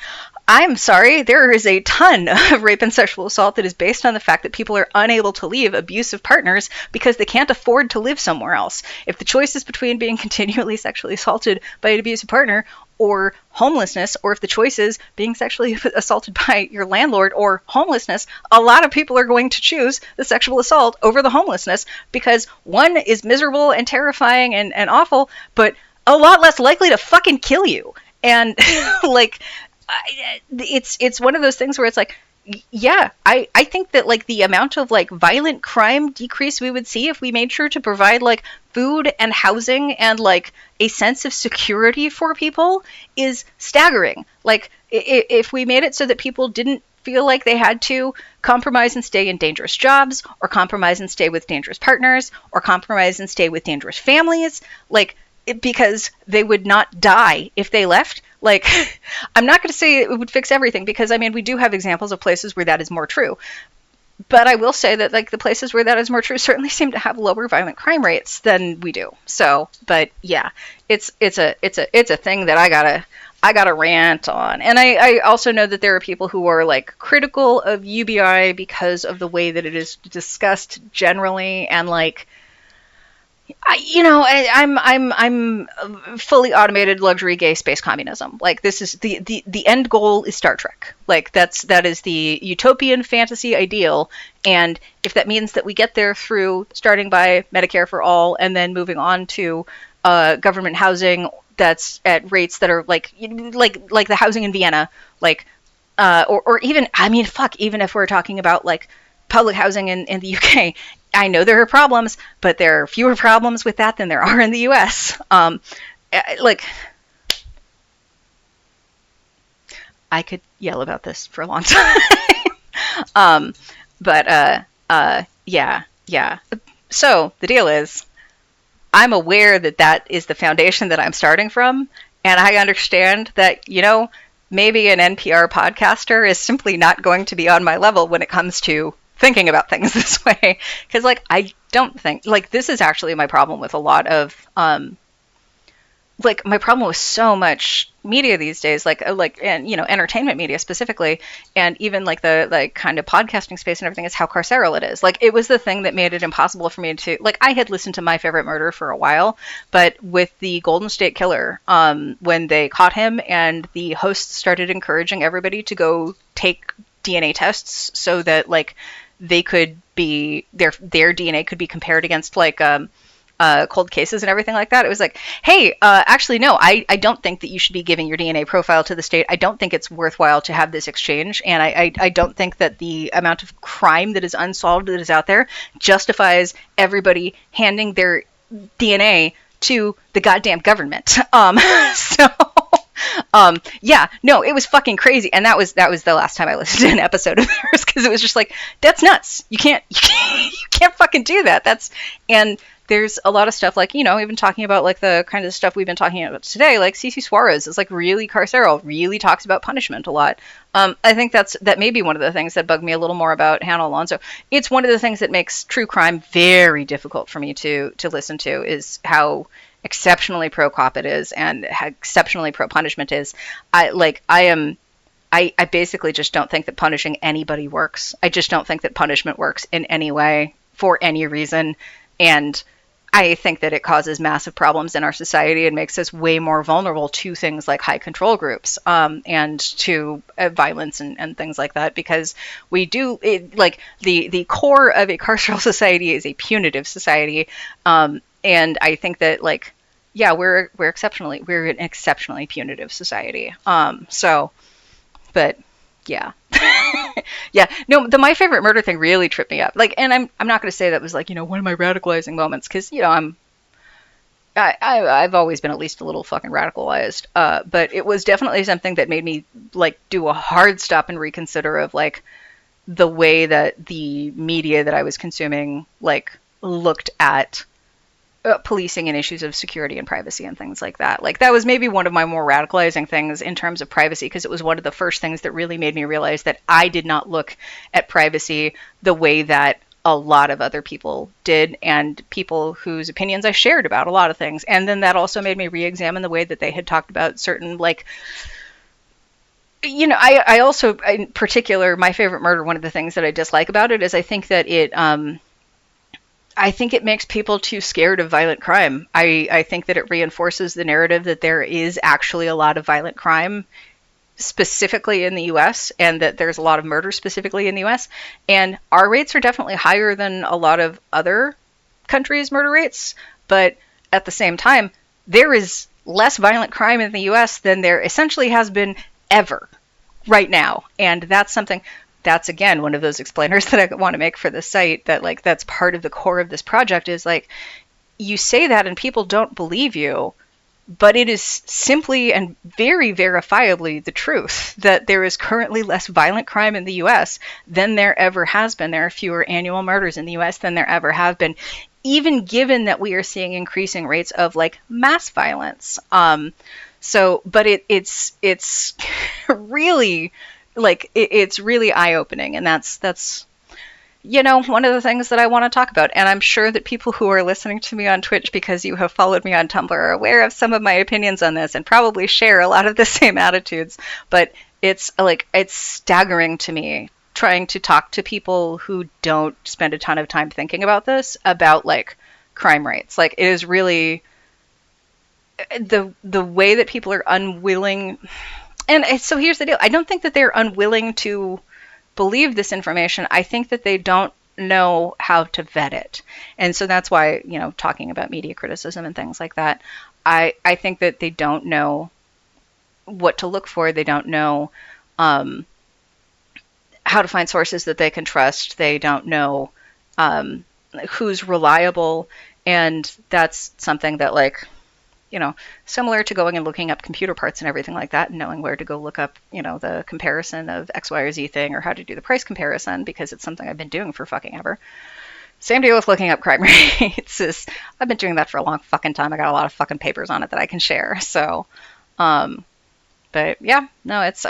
I'm sorry, there is a ton of rape and sexual assault that is based on the fact that people are unable to leave abusive partners because they can't afford to live somewhere else. If the choice is between being continually sexually assaulted by an abusive partner or homelessness, or if the choice is being sexually assaulted by your landlord or homelessness, a lot of people are going to choose the sexual assault over the homelessness because one is miserable and terrifying and awful, but a lot less likely to fucking kill you. And like, it's one of those things where it's like, Yeah, I think that like the amount of like violent crime decrease we would see if we made sure to provide like food and housing and like a sense of security for people is staggering. Like if we made it so that people didn't feel like they had to compromise and stay in dangerous jobs, or compromise and stay with dangerous partners, or compromise and stay with dangerous families, like because they would not die if they left. Like, I'm not going to say it would fix everything, because I mean, we do have examples of places where that is more true. But I will say that like the places where that is more true certainly seem to have lower violent crime rates than we do. So, but yeah, it's a thing that I gotta rant on. And I also know that there are people who are like critical of UBI because of the way that it is discussed generally, and like I'm fully automated luxury gay space communism. Like this is the end goal is Star Trek. Like that is the utopian fantasy ideal. And if that means that we get there through starting by Medicare for all and then moving on to government housing that's at rates that are like the housing in Vienna, like or even, I mean, fuck, even if we're talking about like public housing in the UK. I know there are problems, but there are fewer problems with that than there are in the US. Like, I could yell about this for a long time. Yeah. So the deal is, I'm aware that that is the foundation that I'm starting from, and I understand that, maybe an NPR podcaster is simply not going to be on my level when it comes to thinking about things this way, because like I don't think like this is actually my problem with a lot of like my problem with so much media these days, and entertainment media specifically, and even like the like kind of podcasting space and everything, is how carceral it is. Like it was the thing that made it impossible for me to, like, I had listened to My Favorite Murder for a while, but with the Golden State Killer, when they caught him and the hosts started encouraging everybody to go take DNA tests so that like they could be their DNA could be compared against like cold cases and everything like that. It was like, hey, actually, no, I don't think that you should be giving your DNA profile to the state. I don't think it's worthwhile to have this exchange. And I don't think that the amount of crime that is unsolved that is out there justifies everybody handing their DNA to the goddamn government. Yeah, no, it was fucking crazy. And that was the last time I listened to an episode of theirs, because it was just like, that's nuts. You can't fucking do that. And there's a lot of stuff like, even talking about like the kind of stuff we've been talking about today, like Cece Suarez is like really carceral, really talks about punishment a lot. I think that may be one of the things that bug me a little more about Hannah Alonso. It's one of the things that makes true crime very difficult for me to listen to, is how exceptionally pro-cop it is and how exceptionally pro-punishment is. I basically just don't think that punishing anybody works. I just don't think that punishment works in any way for any reason. And I think that it causes massive problems in our society and makes us way more vulnerable to things like high control groups, and to violence and things like that, because we do like the core of a carceral society is a punitive society. And I think that like, yeah, we're an exceptionally punitive society. But yeah. Yeah, no, the My Favorite Murder thing really tripped me up. Like, and I'm not going to say that was like, one of my radicalizing moments, because, I've always been at least a little fucking radicalized. But it was definitely something that made me like do a hard stop and reconsider of like the way that the media that I was consuming like looked at policing and issues of security and privacy and things like that. Like that was maybe one of my more radicalizing things in terms of privacy, because it was one of the first things that really made me realize that I did not look at privacy the way that a lot of other people did, and people whose opinions I shared about a lot of things. And then that also made me re-examine the way that they had talked about certain like, I also, in particular, My Favorite Murder, one of the things that I dislike about it is I think that it makes people too scared of violent crime. I think that it reinforces the narrative that there is actually a lot of violent crime specifically in the US, and that there's a lot of murder specifically in the US. And our rates are definitely higher than a lot of other countries' murder rates. But at the same time, there is less violent crime in the US than there essentially has been ever right now. And that's something, that's again one of those explainers that I want to make for the site, that like that's part of the core of this project, is like you say that and people don't believe you, but it is simply and very verifiably the truth that there is currently less violent crime in the US than there ever has been. There are fewer annual murders in the US than there ever have been, even given that we are seeing increasing rates of like mass violence. But it's really like it's really eye-opening, and that's one of the things that I want to talk about. And I'm sure that people who are listening to me on Twitch, because you have followed me on Tumblr, are aware of some of my opinions on this and probably share a lot of the same attitudes. But it's staggering to me trying to talk to people who don't spend a ton of time thinking about this, about like crime rates. Like, it is really the way that people are unwilling. And so here's the deal. I don't think that they're unwilling to believe this information. I think that they don't know how to vet it. And so that's why, talking about media criticism and things like that, I think that they don't know what to look for. They don't know how to find sources that they can trust. They don't know who's reliable. And that's something that, like, similar to going and looking up computer parts and everything like that, and knowing where to go look up, the comparison of X, Y, or Z thing, or how to do the price comparison, because it's something I've been doing for fucking ever. Same deal with looking up crime rates. I've been doing that for a long fucking time. I got a lot of fucking papers on it that I can share. So, but yeah, no, it's,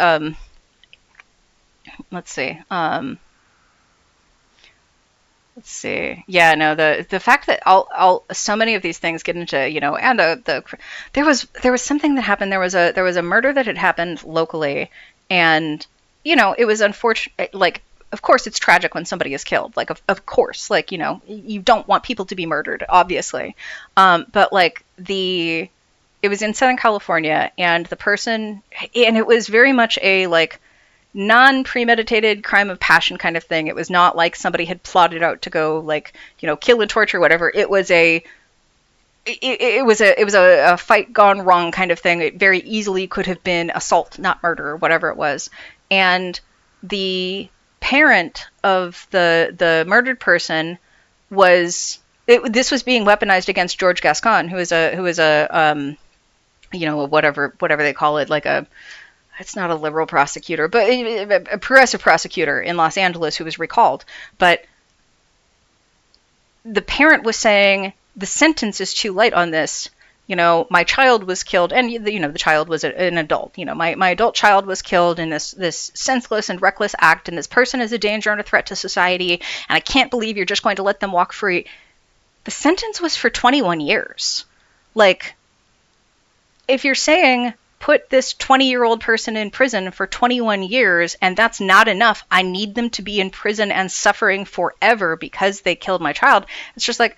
let's see. Let's see. Yeah, no, the fact that so many of these things get into, and there was something that happened. There was a murder that had happened locally, and it was unfortunate. Like, of course it's tragic when somebody is killed. Like, of course, like, you don't want people to be murdered, obviously. But like it was in Southern California, and the person, and it was very much a like non-premeditated crime of passion kind of thing. It was not like somebody had plotted out to go like, kill and torture, whatever. It was a fight gone wrong kind of thing. It very easily could have been assault, not murder, or whatever it was. And the parent of the murdered person this was being weaponized against George Gascon, who is a whatever they call it, like it's not a liberal prosecutor, but a progressive prosecutor in Los Angeles who was recalled. But the parent was saying, the sentence is too light on this. My child was killed, and the child was an adult. My adult child was killed in this senseless and reckless act, and this person is a danger and a threat to society, and I can't believe you're just going to let them walk free. The sentence was for 21 years. Like, if you're saying, put this 20-year-old person in prison for 21 years, and that's not enough, I need them to be in prison and suffering forever because they killed my child. It's just like,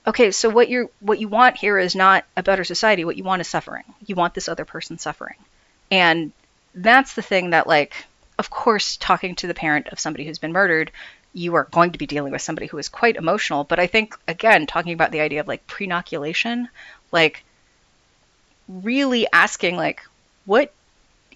okay, so what you want here is not a better society. What you want is suffering. You want this other person suffering. And that's the thing that, like, of course, talking to the parent of somebody who's been murdered, you are going to be dealing with somebody who is quite emotional. But I think, again, talking about the idea of like pre-inoculation, like, really asking, like, what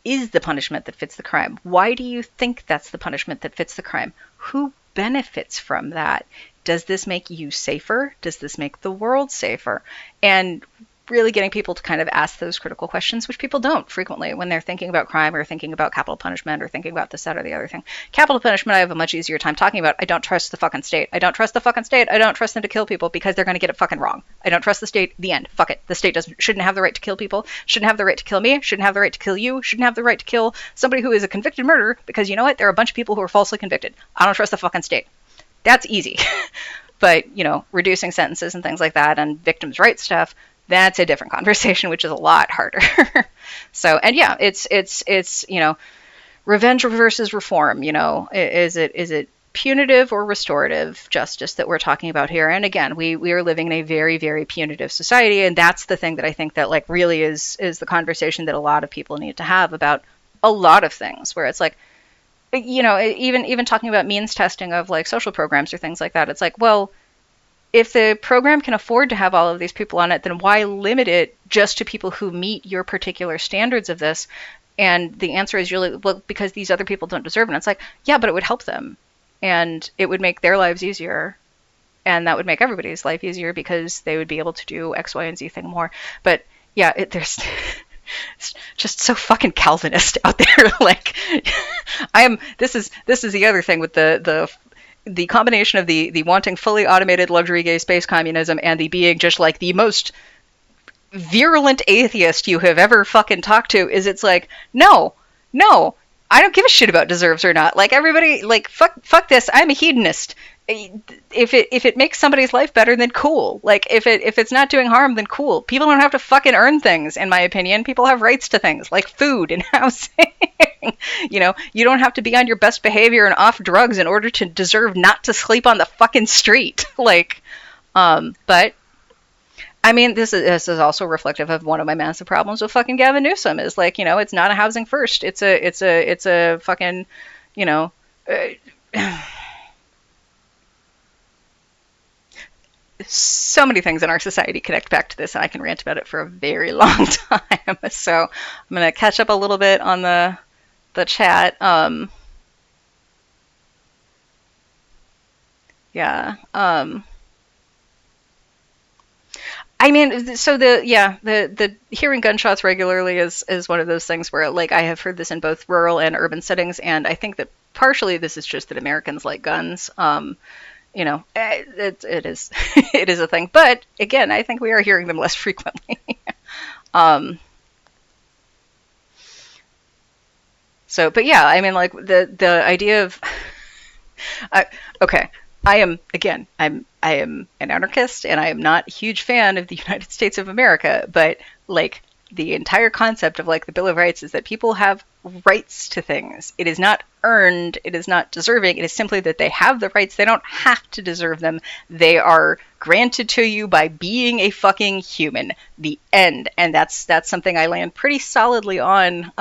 is the punishment that fits the crime? Why do you think that's the punishment that fits the crime? Who benefits from that? Does this make you safer? Does this make the world safer? And really getting people to kind of ask those critical questions, which people don't frequently when they're thinking about crime or thinking about capital punishment or thinking about this, that, or the other thing. Capital punishment, I have a much easier time talking about. I don't trust the fucking state. I don't trust the fucking state. I don't trust them to kill people because they're going to get it fucking wrong. I don't trust the state. The end. Fuck it. The state shouldn't have the right to kill people. Shouldn't have the right to kill me. Shouldn't have the right to kill you. Shouldn't have the right to kill somebody who is a convicted murderer, because you know what? There are a bunch of people who are falsely convicted. I don't trust the fucking state. That's easy. But, reducing sentences and things like that and victims' rights stuff, that's a different conversation, which is a lot harder. So, and yeah, it's revenge versus reform. Is it punitive or restorative justice that we're talking about here? And again, we are living in a very, very punitive society, and that's the thing that I think that like really is the conversation that a lot of people need to have about a lot of things, where it's like, even talking about means testing of like social programs or things like that. It's like, well, if the program can afford to have all of these people on it, then why limit it just to people who meet your particular standards of this? And the answer is usually, well, because these other people don't deserve it. And it's like, yeah, but it would help them. And it would make their lives easier. And that would make everybody's life easier because they would be able to do X, Y, and Z thing more. But yeah, there's it's just so fucking Calvinist out there. Like, this is the other thing with the combination of the wanting fully automated luxury gay space communism and the being just like the most virulent atheist you have ever fucking talked to is it's like, no, I don't give a shit about deserves or not. Like, everybody, like, fuck this. I'm a hedonist. If it makes somebody's life better, then cool. Like, if it's not doing harm, then cool. People don't have to fucking earn things, in my opinion. People have rights to things like food and housing. You don't have to be on your best behavior and off drugs in order to deserve not to sleep on the fucking street. Like, but I mean, this is also reflective of one of my massive problems with fucking Gavin Newsom is like, it's not a housing first. It's a fucking, so many things in our society connect back to this, and I can rant about it for a very long time. So I'm going to catch up a little bit on the chat. Yeah. I mean, so the hearing gunshots regularly is one of those things where, like, I have heard this in both rural and urban settings, and I think that partially this is just that Americans like guns. It is it is a thing, but again, I think we are hearing them less frequently. But yeah, I mean, like the idea of okay. I am an anarchist, and I am not a huge fan of the United States of America, but like the entire concept of like the Bill of Rights is that people have rights to things. It is not earned, it is not deserving, it is simply that they have the rights. They don't have to deserve them. They are granted to you by being a fucking human. The end. And that's something I land pretty solidly on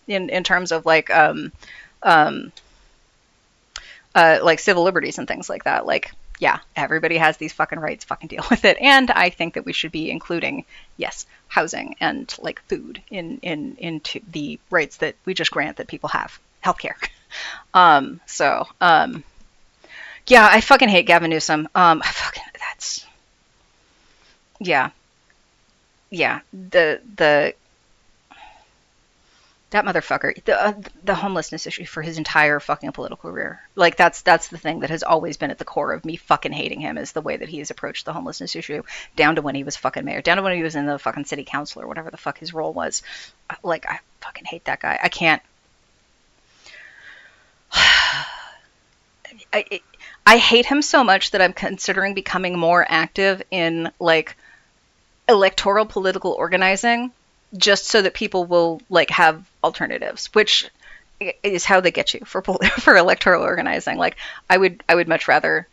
in terms of like civil liberties and things like that. Like, yeah, everybody has these fucking rights, fucking deal with it. And I think that we should be including, yes, housing and like food into the rights that we just grant that people have. Healthcare. Yeah, I fucking hate Gavin Newsom. Yeah. That motherfucker, the homelessness issue for his entire fucking political career. Like, that's the thing that has always been at the core of me fucking hating him, is the way that he has approached the homelessness issue, down to when he was fucking mayor, down to when he was in the fucking city council or whatever the fuck his role was. Like, I fucking hate that guy. I can't. I hate him so much that I'm considering becoming more active in like electoral political organizing, just so that people will like have alternatives, which is how they get you for electoral organizing. Like, I would much rather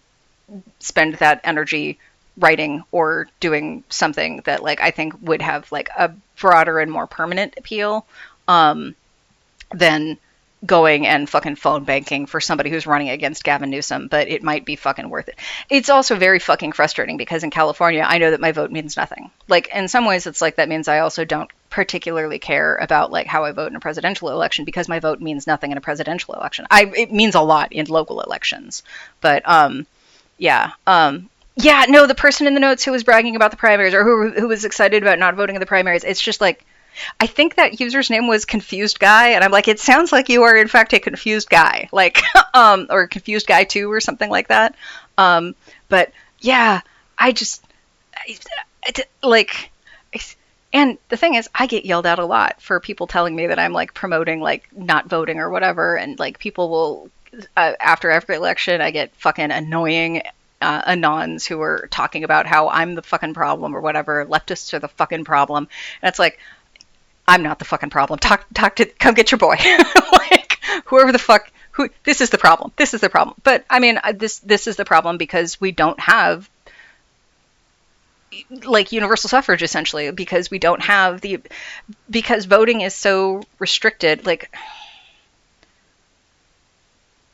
spend that energy writing or doing something that like I think would have like a broader and more permanent appeal than going and fucking phone banking for somebody who's running against Gavin Newsom, but it might be fucking worth it. It's also very fucking frustrating because in California, I know that my vote means nothing. Like, in some ways, it's like that means I also don't particularly care about like how I vote in a presidential election, because my vote means nothing in a presidential election. It means a lot in local elections, but yeah, no, the person in the notes who was bragging about the primaries, or who was excited about not voting in the primaries, it's just like, I think that user's name was Confused Guy, and I'm like, it sounds like you are in fact a confused guy, like, or Confused Guy 2 or something like that. But yeah, like, and the thing is, I get yelled at a lot for people telling me that I'm like promoting like not voting or whatever, and like people will, after every election, I get fucking annoying anons who are talking about how I'm the fucking problem or whatever, leftists are the fucking problem, and it's like, I'm not the fucking problem. Come get your boy. Like, whoever the fuck, this is the problem. This is the problem. But I mean, this is the problem because we don't have like universal suffrage, essentially, because we don't have because voting is so restricted. Like,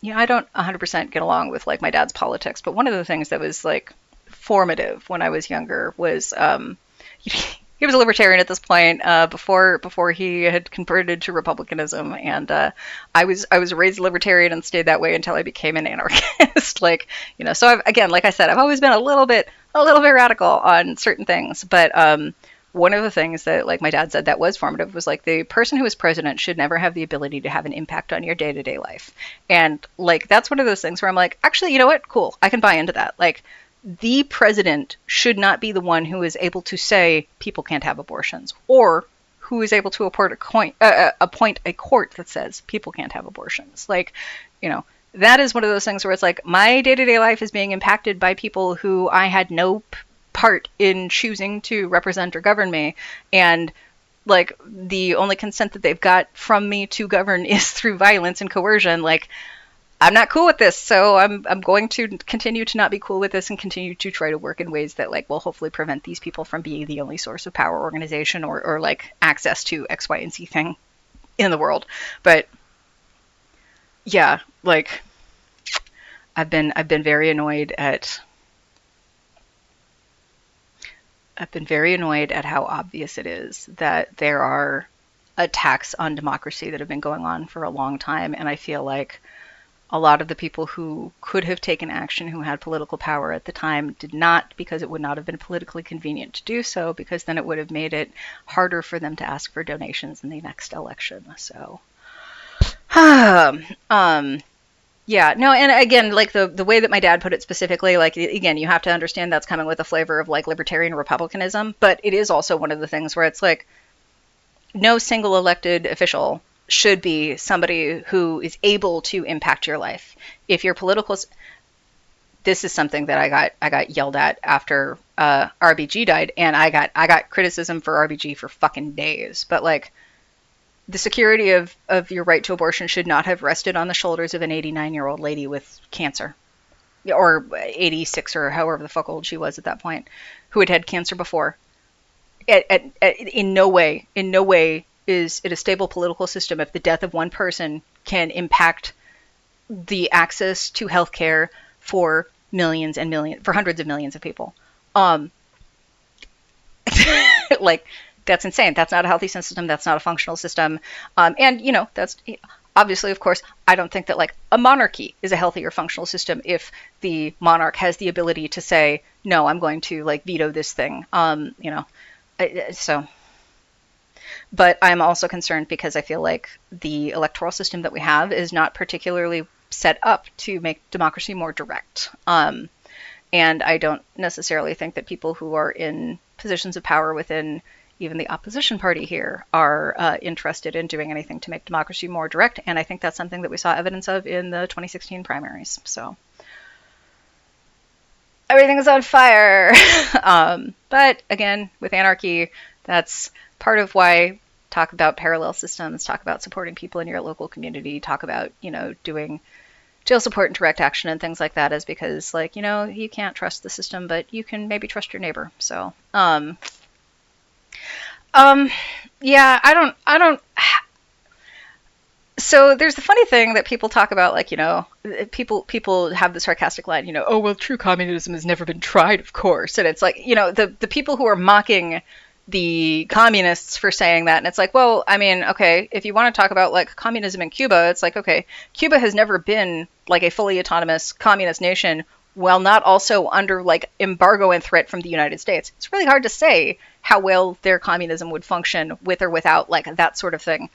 I don't 100% get along with like my dad's politics, but one of the things that was like formative when I was younger was, he was a libertarian at this point, before he had converted to republicanism, and I was raised libertarian and stayed that way until I became an anarchist. Like, so again, like I said, I've always been a little bit radical on certain things, but one of the things that, like, my dad said that was formative was, like, the person who is president should never have the ability to have an impact on your day-to-day life. And, like, that's one of those things where I'm like, actually, you know what? Cool. I can buy into that. Like, the president should not be the one who is able to say people can't have abortions, or who is able to appoint a court that says people can't have abortions. Like, that is one of those things where it's like, my day-to-day life is being impacted by people who I had no part in choosing to represent or govern me, and, like, the only consent that they've got from me to govern is through violence and coercion. Like, I'm not cool with this, so I'm going to continue to not be cool with this and continue to try to work in ways that, like, will hopefully prevent these people from being the only source of power, organization, or like access to X, Y, and Z thing in the world. But yeah, like, I've been very annoyed at how obvious it is that there are attacks on democracy that have been going on for a long time, and I feel like a lot of the people who could have taken action, who had political power at the time, did not, because it would not have been politically convenient to do so, because then it would have made it harder for them to ask for donations in the next election. So, yeah, no, and again, like, the way that my dad put it specifically, like, again, you have to understand that's coming with a flavor of, like, libertarian republicanism, but it is also one of the things where it's like, no single elected official should be somebody who is able to impact your life. If your political, this is something that I got yelled at after RBG died, and I got criticism for RBG for fucking days. But, like, the security of your right to abortion should not have rested on the shoulders of an 89-year-old lady with cancer, or 86, or however the fuck old she was at that point, who had had cancer before. In no way is it a stable political system if the death of one person can impact the access to healthcare for millions and millions, for hundreds of millions of people. Like, that's insane. That's not a healthy system. That's not a functional system. And, that's obviously, of course, I don't think that, like, a monarchy is a healthy or functional system if the monarch has the ability to say, no, I'm going to, like, veto this thing. So, but I'm also concerned because I feel like the electoral system that we have is not particularly set up to make democracy more direct. And I don't necessarily think that people who are in positions of power within even the opposition party here are interested in doing anything to make democracy more direct. And I think that's something that we saw evidence of in the 2016 primaries. So everything is on fire. But again, with Anarchy, that's part of why talk about parallel systems, talk about supporting people in your local community, talk about, doing jail support and direct action and things like that, is because, like, you can't trust the system, but you can maybe trust your neighbor. So, yeah, I don't. So there's the funny thing that people talk about, like, people have the sarcastic line, oh, well, true communism has never been tried, of course. And it's like, the people who are mocking the communists for saying that, and it's like, well, I mean, okay, if you want to talk about, like, communism in Cuba, it's like, okay, Cuba has never been, like, a fully autonomous communist nation, while not also under, like, embargo and threat from the United States. It's really hard to say how well their communism would function with or without, like, that sort of thing.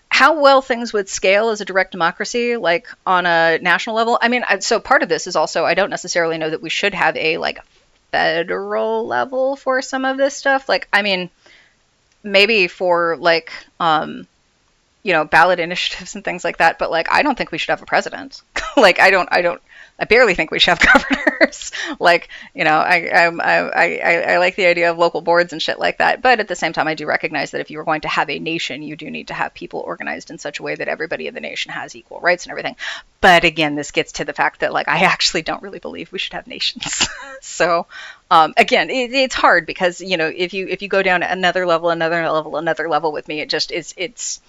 How well things would scale as a direct democracy, like, on a national level. I mean, so part of this is also, I don't necessarily know that we should have a, like, federal level for some of this stuff. Like, I mean, maybe for, like, ballot initiatives and things like that, but, like, I don't think we should have a president. Like, I barely think we should have governors. Like, I like the idea of local boards and shit like that. But at the same time, I do recognize that if you were going to have a nation, you do need to have people organized in such a way that everybody in the nation has equal rights and everything. But again, this gets to the fact that, like, I actually don't really believe we should have nations. So, again, it's hard because, if you go down another level with me, it just is,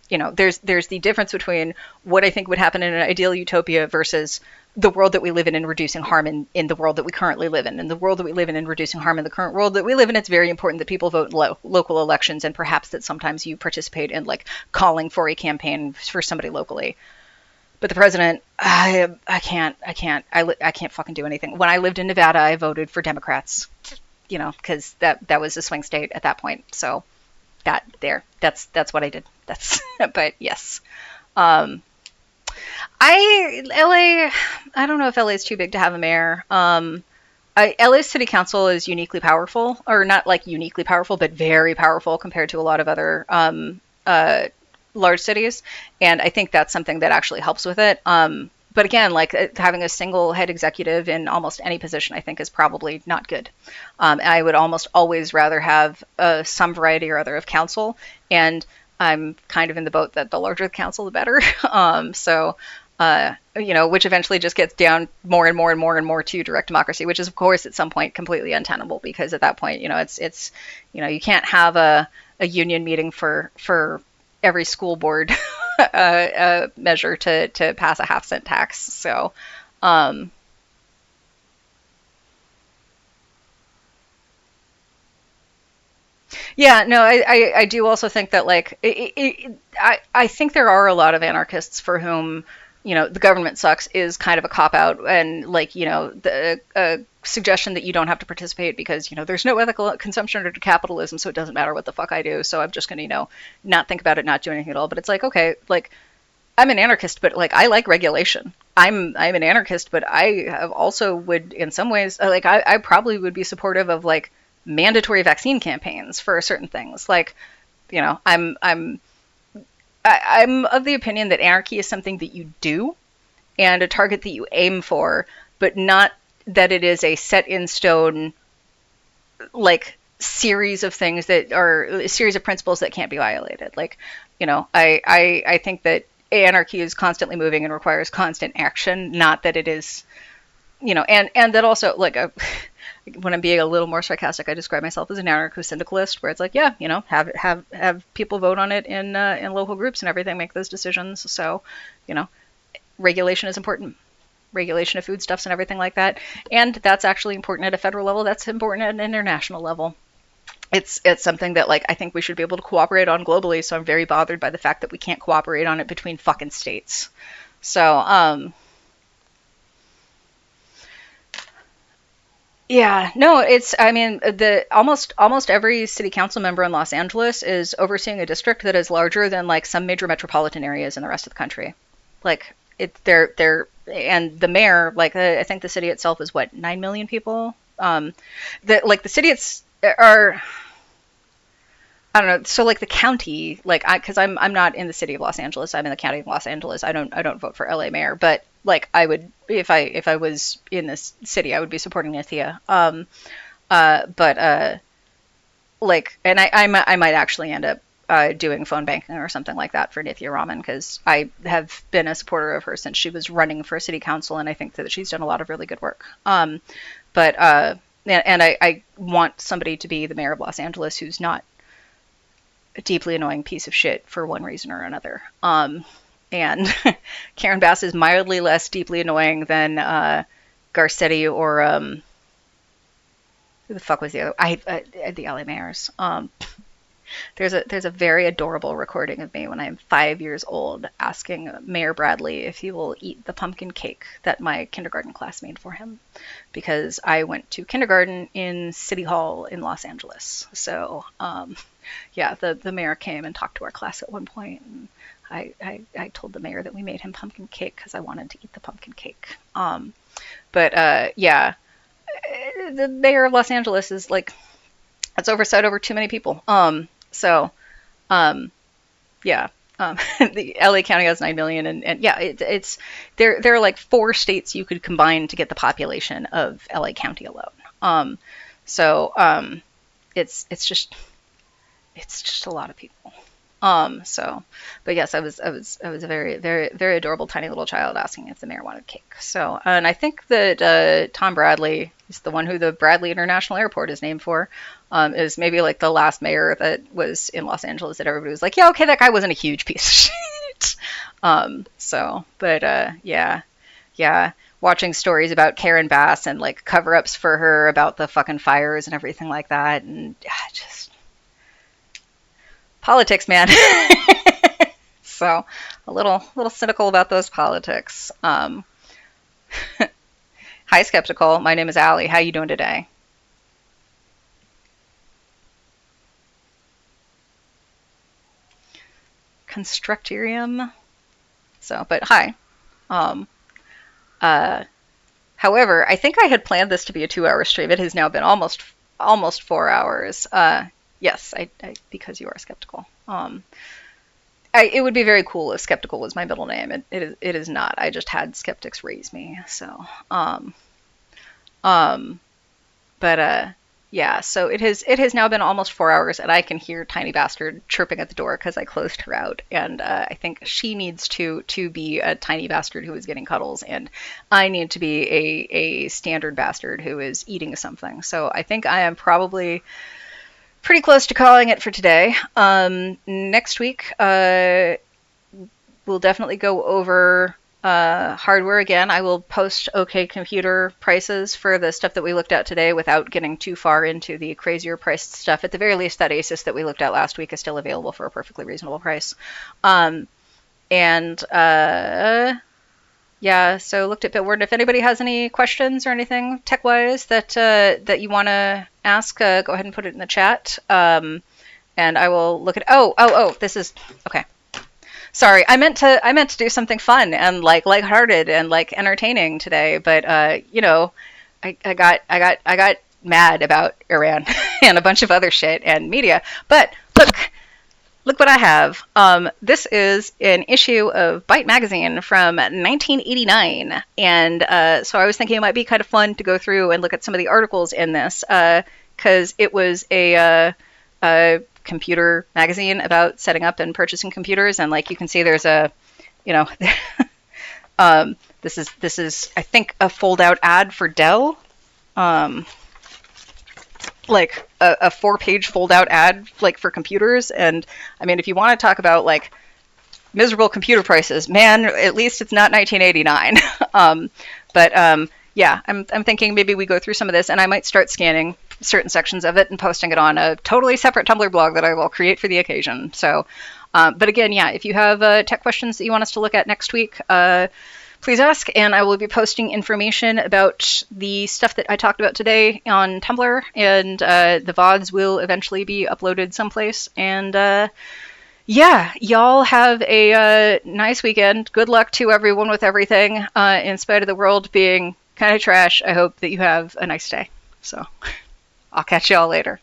there's the difference between what I think would happen in an ideal utopia versus the world that we live in and reducing harm in the world that we currently live in. In the world that we live in and reducing harm in the current world that we live in, it's very important that people vote in local elections, and perhaps that sometimes you participate in like calling for a campaign for somebody locally. But the president, I can't fucking do anything. When I lived in Nevada, I voted for Democrats, because that was a swing state at that point. So that's what I did. But yes. I don't know if LA is too big to have a mayor. LA's city council is uniquely powerful, or not like uniquely powerful, but very powerful compared to a lot of other large cities. And I think that's something that actually helps with it. But again, like having a single head executive in almost any position, I think is probably not good. I would almost always rather have some variety or other of council. And I'm kind of in the boat that the larger the council, the better. Which eventually just gets down more and more and more and more to direct democracy, which is of course at some point completely untenable, because at that point, it's you can't have a union meeting for every school board measure to pass a half-cent tax. So, yeah, no, I do also think that like I think there are a lot of anarchists for whom the government sucks is kind of a cop out, and like the suggestion that you don't have to participate because there's no ethical consumption under capitalism, so it doesn't matter what the fuck I do, so I'm just gonna not think about it, not do anything at all. But it's like, okay, like I'm an anarchist, but like I like regulation. I'm an anarchist, but I have also would in some ways like I probably would be supportive of like mandatory vaccine campaigns for certain things. Like I'm of the opinion that anarchy is something that you do and a target that you aim for, but not that it is a set in stone like series of things that are a series of principles that can't be violated. Like, I think that anarchy is constantly moving and requires constant action, not that it is, and that also like when I'm being a little more sarcastic, I describe myself as an anarcho-syndicalist, where it's like, yeah, have people vote on it in local groups and everything, make those decisions. So, regulation is important. Regulation of foodstuffs and everything like that. And that's actually important at a federal level. That's important at an international level. It's something that like I think we should be able to cooperate on globally. So I'm very bothered by the fact that we can't cooperate on it between fucking states. So, yeah, no, I mean, the almost every city council member in Los Angeles is overseeing a district that is larger than like some major metropolitan areas in the rest of the country. Like and the mayor, like I think the city itself is what, 9 million people. The city are, I don't know. So like the county, like because I'm not in the city of Los Angeles. I'm in the county of Los Angeles. I don't vote for LA mayor, but like I would, if I was in this city, I would be supporting Nithya. Like, and I might actually end up doing phone banking or something like that for Nithya Raman, because I have been a supporter of her since she was running for city council, and I think that she's done a lot of really good work. And I want somebody to be the mayor of Los Angeles who's not a deeply annoying piece of shit for one reason or another. And Karen Bass is mildly less deeply annoying than Garcetti or who the fuck was the other? The LA mayors. There's a very adorable recording of me when I'm 5 years old asking Mayor Bradley if he will eat the pumpkin cake that my kindergarten class made for him, because I went to kindergarten in City Hall in Los Angeles. So yeah, the mayor came and talked to our class at one point, and I told the mayor that we made him pumpkin cake because I wanted to eat the pumpkin cake. Yeah, the mayor of Los Angeles is like, it's oversight over too many people. Yeah. The LA County has 9 million, and yeah, it's there are like 4 states you could combine to get the population of LA County alone. It's just a lot of people. But yes, I was a very, very, very adorable tiny little child asking if the mayor wanted cake. So, and I think that Tom Bradley is the one who the Bradley International Airport is named for. Is maybe like the last mayor that was in Los Angeles that everybody was like, yeah, okay, that guy wasn't a huge piece of shit. Yeah. Watching stories about Karen Bass and like cover-ups for her about the fucking fires and everything like that, and just politics, man. So a little cynical about those politics. Hi, Skeptical. My name is Allie. How you doing today? Constructorium. So, but hi. Um, uh, However, I think I had planned this to be a 2-hour stream. It has now been almost 4 hours. Yes, I because you are skeptical. It would be very cool if skeptical was my middle name. It is not. I just had skeptics raise me. So, um, but yeah. So it has now been almost 4 hours, and I can hear Tiny Bastard chirping at the door because I closed her out, and I think she needs to be a tiny bastard who is getting cuddles, and I need to be a standard bastard who is eating something. So I think I am probably pretty close to calling it for today. Next week, we'll definitely go over hardware again. I will post OK Computer prices for the stuff that we looked at today without getting too far into the crazier priced stuff. At the very least, that Asus that we looked at last week is still available for a perfectly reasonable price. And yeah, so looked at Bitwarden. If anybody has any questions or anything tech-wise that you want to ask, go ahead and put it in the chat. And I will look at. Oh, this is okay. Sorry, I meant to do something fun and like lighthearted and like entertaining today, but I got mad about Iran and a bunch of other shit and media. But look what I have. This is an issue of Byte magazine from 1989, and so I was thinking it might be kind of fun to go through and look at some of the articles in this, because it was a computer magazine about setting up and purchasing computers, and like you can see, there's a, this is I think a fold-out ad for Dell. Like a 4-page fold-out ad like for computers, and I mean, if you want to talk about like miserable computer prices, man, at least it's not 1989. Yeah, I'm thinking maybe we go through some of this, and I might start scanning certain sections of it and posting it on a totally separate Tumblr blog that I will create for the occasion. So, but again, yeah, if you have tech questions that you want us to look at next week, please ask, and I will be posting information about the stuff that I talked about today on Tumblr, and the VODs will eventually be uploaded someplace. And yeah, y'all have a nice weekend. Good luck to everyone with everything. In spite of the world being kind of trash, I hope that you have a nice day. So I'll catch y'all later.